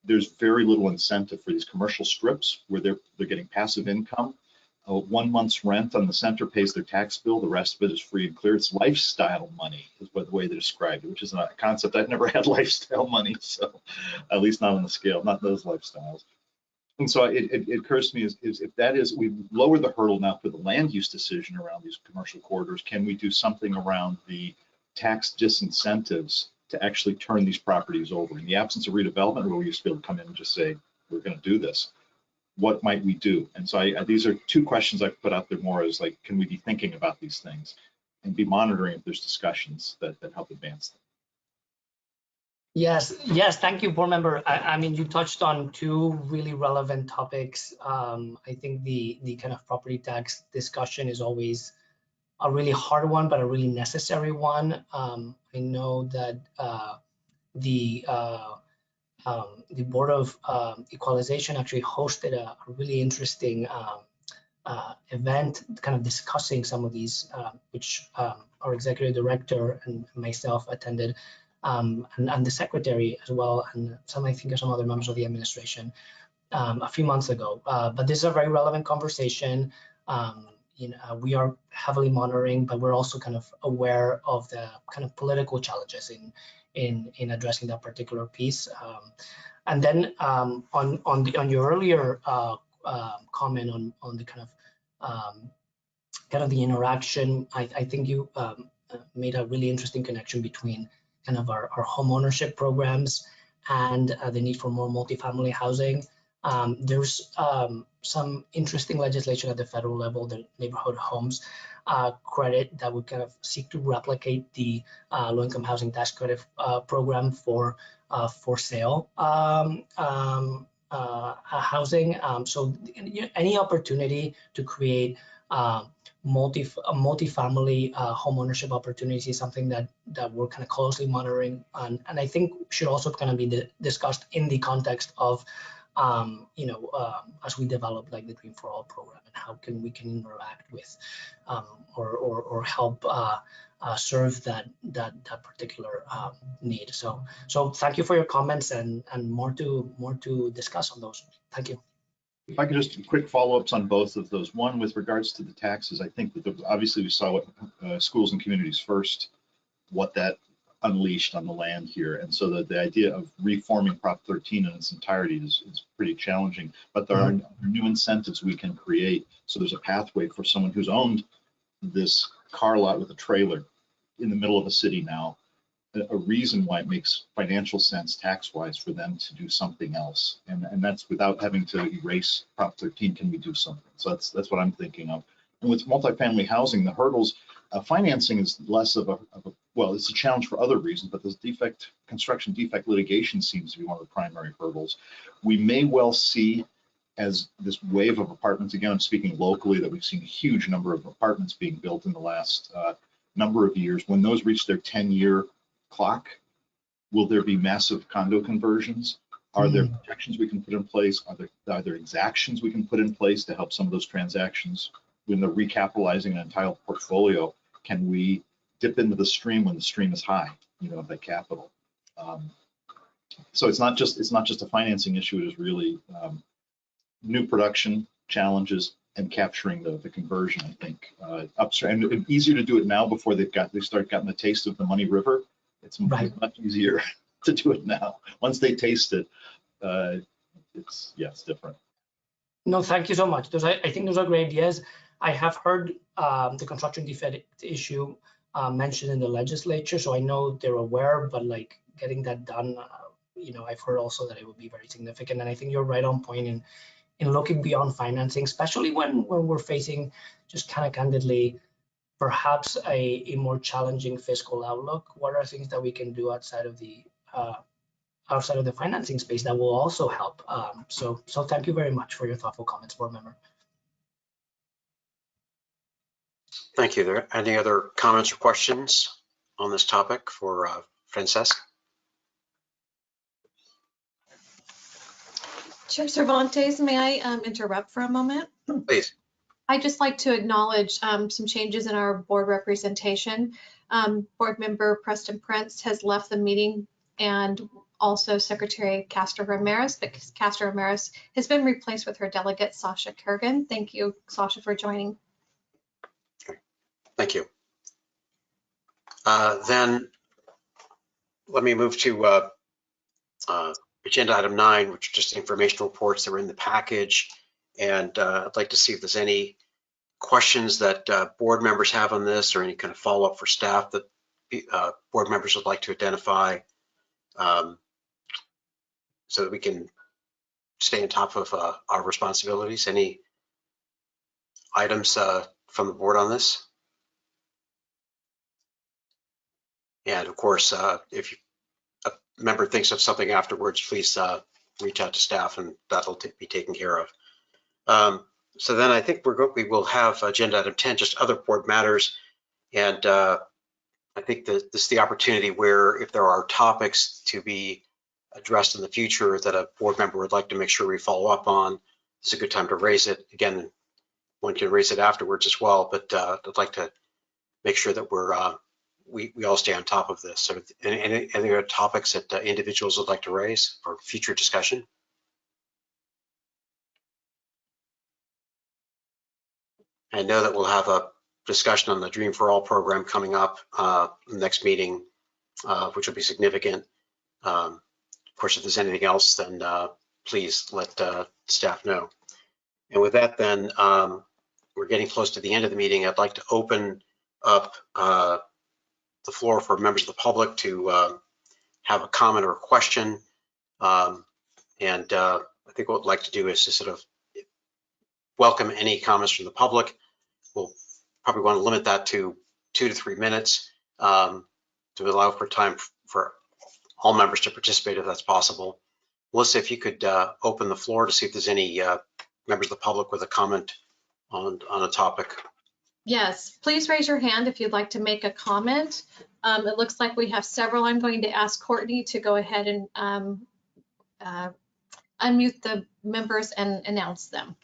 there's very little incentive for these commercial strips where they're getting passive income. 1 month's rent on the center pays their tax bill. The rest of it is free and clear. It's lifestyle money is the way they described it, which is a concept. I've never had lifestyle money, so at least not on the scale, not those lifestyles. And so it occurs to me is if that is, we've lowered the hurdle now for the land use decision around these commercial corridors, can we do something around the tax disincentives to actually turn these properties over? In the absence of redevelopment, where we used to be able to come in and just say, we're going to do this, what might we do? And so these are two questions I've put out there more as like, can we be thinking about these things and be monitoring if there's discussions that help advance them? Yes, thank you, board member. I mean, you touched on two really relevant topics. I think the kind of property tax discussion is always a really hard one, but a really necessary one. I know that the Board of Equalization actually hosted a really interesting event kind of discussing some of these, which our executive director and myself attended, and the secretary as well, and I think some other members of the administration a few months ago. But this is a very relevant conversation. We are heavily monitoring, but we're also kind of aware of the kind of political challenges in addressing that particular piece. And then on your earlier comment on the kind of the interaction, I think you made a really interesting connection between kind of our home ownership programs and the need for more multifamily housing. There's some interesting legislation at the federal level, the neighborhood homes credit, that would kind of seek to replicate the low-income housing tax credit program for sale housing. So any opportunity to create multifamily home ownership opportunities is something that we're kind of closely monitoring, and I think should also kind of be discussed in the context of as we develop like the Green for All program, and how we can interact with or help serve that particular need. So thank you for your comments, and more to discuss on those. Thank you. If I could just quick follow-ups on both of those. One, with regards to the taxes, I think that obviously we saw what Schools and Communities First, what that unleashed on the land here. And so the idea of reforming Prop 13 in its entirety is pretty challenging, but there are new incentives we can create. So there's a pathway for someone who's owned this car lot with a trailer in the middle of a city now, a reason why it makes financial sense tax-wise for them to do something else. And that's without having to erase Prop 13, can we do something? So that's what I'm thinking of. And with multifamily housing, the hurdles, financing is less of a, well, it's a challenge for other reasons, but this construction defect litigation seems to be one of the primary hurdles. We may well see, as this wave of apartments, again, I'm speaking locally, that we've seen a huge number of apartments being built in the last number of years. When those reach their 10-year clock, will there be massive condo conversions? Are there protections we can put in place? Are there exactions we can put in place to help some of those transactions? When they're recapitalizing an entire portfolio, can we dip into the stream when the stream is high, of that capital? So it's not just a financing issue. It is really new production challenges and capturing the conversion. I think upstream, and easier to do it now before they start getting the taste of the money river. It's much easier to do it now. Once they taste it, it's different. No, thank you so much. I think those are great ideas. I have heard the construction defect issue mentioned in the legislature, so I know they're aware, but like getting that done, I've heard also that it would be very significant. And I think you're right on point in looking beyond financing, especially when we're facing, just kind of candidly, perhaps a more challenging fiscal outlook. What are things that we can do outside of the financing space that will also help? So thank you very much for your thoughtful comments, board member. Thank you. Are there any other comments or questions on this topic for Francesc? Chair Cervantes, may I interrupt for a moment? Please. I'd just like to acknowledge some changes in our board representation. Board member Preston Prince has left the meeting, and also Secretary Castro Ramirez, but Castro Ramirez has been replaced with her delegate, Sasha Kurgan. Thank you, Sasha, for joining. Okay. Thank you. Then let me move to agenda item 9, which are just informational reports that were in the package. And I'd like to see if there's any questions that board members have on this, or any kind of follow-up for staff that board members would like to identify, so that we can stay on top of our responsibilities. Any items from the board on this? And of course, if a member thinks of something afterwards, please reach out to staff, and that'll be taken care of. So then I think we will have agenda item 10, just other board matters. And I think that this is the opportunity where, if there are topics to be addressed in the future that a board member would like to make sure we follow up on, it's a good time to raise it. Again, one can raise it afterwards as well, but I'd like to make sure that we all stay on top of this. So any other topics that individuals would like to raise for future discussion? I know that we'll have a discussion on the Dream for All program coming up next meeting, which will be significant. Of course, if there's anything else, then please let staff know. And with that, then we're getting close to the end of the meeting. I'd like to open up the floor for members of the public to have a comment or a question. I think what I'd like to do is to sort of welcome any comments from the public. We'll probably want to limit that to 2 to 3 minutes to allow for time for all members to participate if that's possible. Melissa, if you could open the floor to see if there's any members of the public with a comment on a topic. Yes, please raise your hand if you'd like to make a comment. It looks like we have several. I'm going to ask Courtney to go ahead and unmute the members and announce them.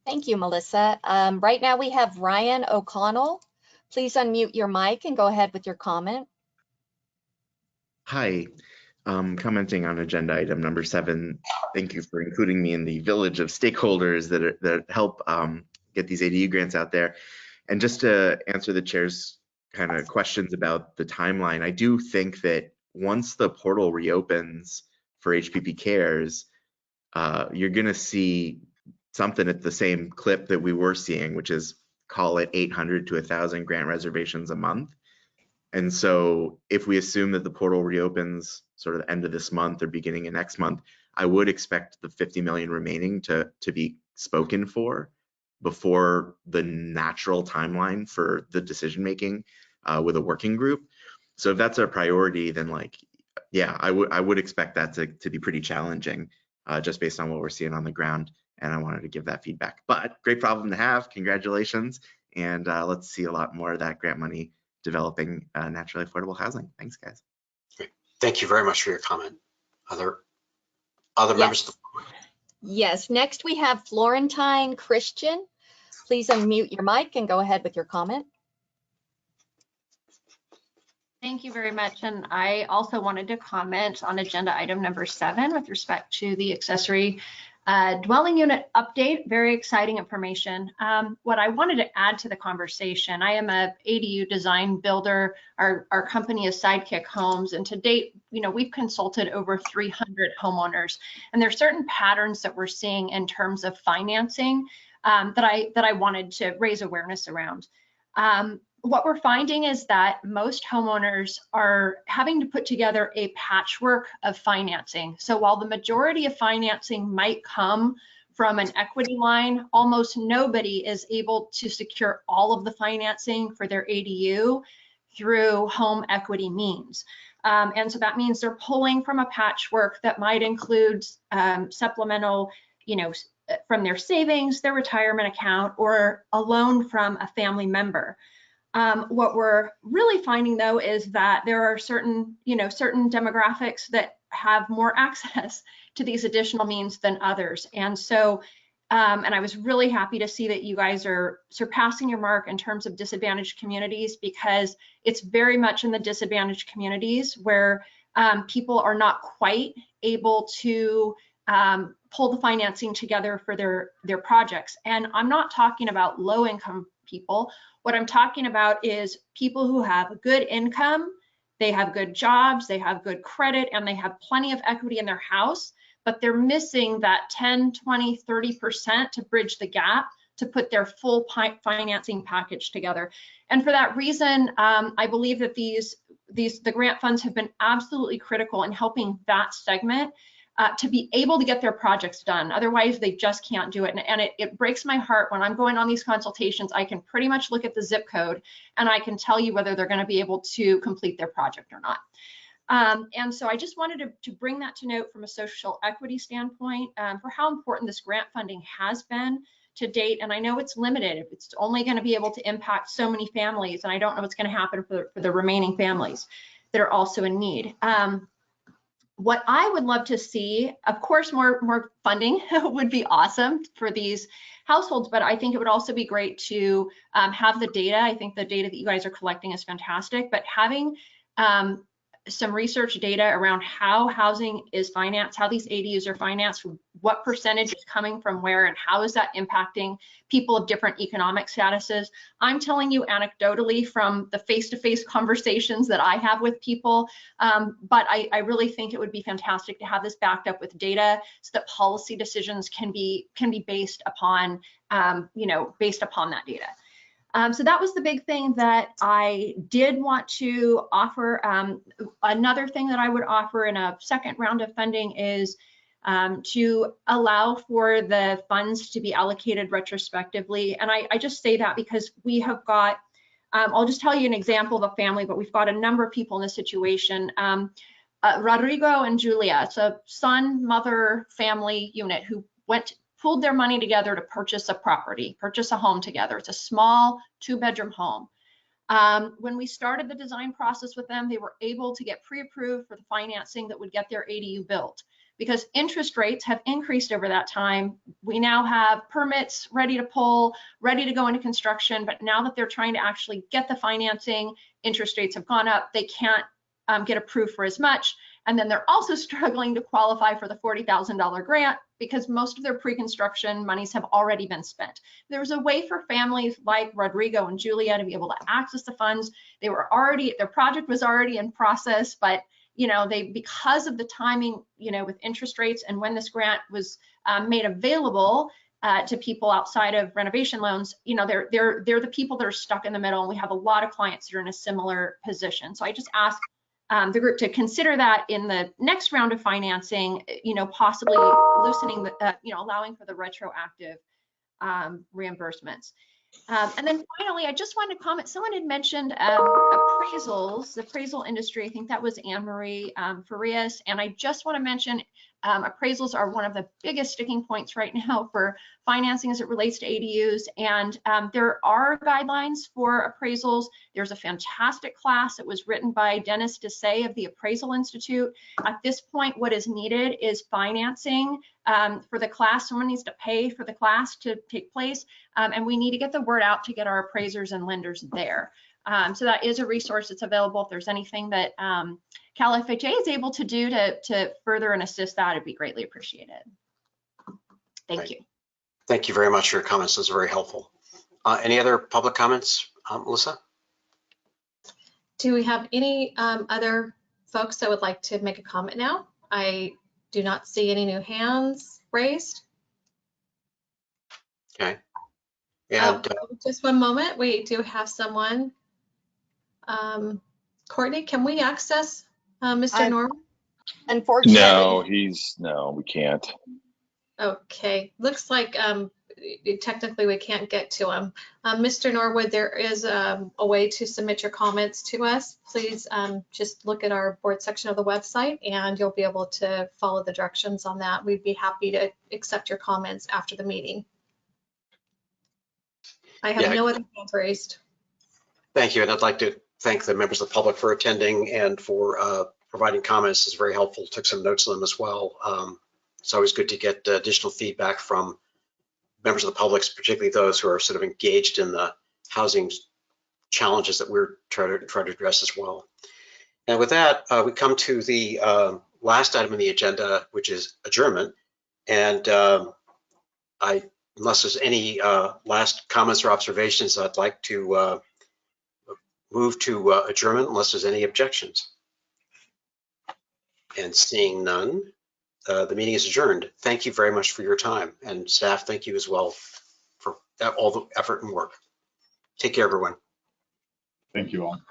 Thank you, Melissa. Right now we have Ryan O'Connell. Please unmute your mic and go ahead with your comment. Hi, commenting on agenda item number 7. Thank you for including me in the village of stakeholders that help get these ADU grants out there. And just to answer the chair's kind of questions about the timeline, I do think that once the portal reopens for HPP Cares, you're going to see something at the same clip that we were seeing, which is, call it 800 to 1,000 grant reservations a month. And so if we assume that the portal reopens sort of the end of this month or beginning of next month, I would expect the 50 million remaining to be spoken for before the natural timeline for the decision making with a working group. So if that's our priority, then yeah, I would expect that to be pretty challenging just based on what we're seeing on the ground. And I wanted to give that feedback. But great problem to have. Congratulations. And let's see a lot more of that grant money developing naturally affordable housing. Thanks, guys. Great. Thank you very much for your comment. Other members of the board? Yes, next we have Florentine Christian. Please unmute your mic and go ahead with your comment. Thank you very much. And I also wanted to comment on agenda item number 7 with respect to the accessory Dwelling unit update, very exciting information. What I wanted to add to the conversation, I am a ADU design builder. Our company is Sidekick Homes, and to date, we've consulted over 300 homeowners, and there are certain patterns that we're seeing in terms of financing that I wanted to raise awareness around. What we're finding is that most homeowners are having to put together a patchwork of financing. So while the majority of financing might come from an equity line, almost nobody is able to secure all of the financing for their ADU through home equity means. And so that means they're pulling from a patchwork that might include supplemental, from their savings, their retirement account, or a loan from a family member. What we're really finding, though, is that there are certain demographics that have more access to these additional means than others. And so, and I was really happy to see that you guys are surpassing your mark in terms of disadvantaged communities, because it's very much in the disadvantaged communities where people are not quite able to pull the financing together for their projects. And I'm not talking about low income people. What I'm talking about is people who have good income, they have good jobs, they have good credit, and they have plenty of equity in their house, but they're missing that 10, 20, 30% to bridge the gap to put their full financing package together. And for that reason, I believe that the grant funds have been absolutely critical in helping that segment to be able to get their projects done. Otherwise, they just can't do it. And it breaks my heart when I'm going on these consultations. I can pretty much look at the zip code and I can tell you whether they're going to be able to complete their project or not. And so I just wanted to bring that to note from a social equity standpoint for how important this grant funding has been to date. And I know it's limited. It's only going to be able to impact so many families. And I don't know what's going to happen for the remaining families that are also in need. What I would love to see, of course, more funding would be awesome for these households, but I think it would also be great to have the data. I think the data that you guys are collecting is fantastic, but having some research data around how housing is financed, how these ADUs are financed, what percentage is coming from where, and how is that impacting people of different economic statuses. I'm telling you anecdotally from the face-to-face conversations that I have with people, but I really think it would be fantastic to have this backed up with data so that policy decisions can be based upon, based upon that data. So that was the big thing that I did want to offer. Another thing that I would offer in a second round of funding is to allow for the funds to be allocated retrospectively. And I just say that because we have got, I'll just tell you an example of a family, but we've got a number of people in this situation. Rodrigo and Julia, it's a son, mother, family unit who pulled their money together to purchase a property, purchase a home together. It's a small 2-bedroom home. When we started the design process with them, they were able to get pre-approved for the financing that would get their ADU built. Because interest rates have increased over that time, we now have permits ready to pull, ready to go into construction, but now that they're trying to actually get the financing, interest rates have gone up, they can't get approved for as much. And then they're also struggling to qualify for the $40,000 grant because most of their pre-construction monies have already been spent. There's a way for families like Rodrigo and Julia to be able to access the funds. They were already, their project was already in process, but because of the timing, with interest rates and when this grant was made available to people outside of renovation loans, they're the people that are stuck in the middle. And we have a lot of clients that are in a similar position. So I just ask the group to consider that in the next round of financing, possibly loosening the, allowing for the retroactive reimbursements. And then finally, I just wanted to comment, someone had mentioned appraisals, the appraisal industry. I think that was Anne-Marie Farias. And I just want to mention appraisals are one of the biggest sticking points right now for financing as it relates to ADUs. And there are guidelines for appraisals. There's a fantastic class that was written by Dennis Desai of the Appraisal Institute. At this point, what is needed is financing for the class. Someone needs to pay for the class to take place. And we need to get the word out to get our appraisers and lenders there. So that is a resource that's available. If there's anything that CalHFA is able to do to further and assist that, it'd be greatly appreciated. Thank Right. you. Thank you very much for your comments. Those are very helpful. Any other public comments, Melissa? Do we have any other folks that would like to make a comment now? I do not see any new hands raised. Okay. And just one moment. We do have someone. Courtney, can we access Mr. Norman? Unfortunately. No, we can't. Okay, looks like technically we can't get to him. Mr. Norwood, there is a way to submit your comments to us. Please just look at our board section of the website and you'll be able to follow the directions on that. We'd be happy to accept your comments after the meeting. I have no other hands raised. Thank you, and I'd like to thank the members of the public for attending and for providing comments. It's very helpful. Took some notes on them as well. It's always good to get additional feedback from members of the public, particularly those who are sort of engaged in the housing challenges that we're trying to address as well. And with that, we come to the last item on the agenda, which is adjournment. And unless there's any last comments or observations, I'd like to move to adjournment unless there's any objections. And seeing none, the meeting is adjourned. Thank you very much for your time, and staff, thank you as well for all the effort and work. Take care, everyone. Thank you all.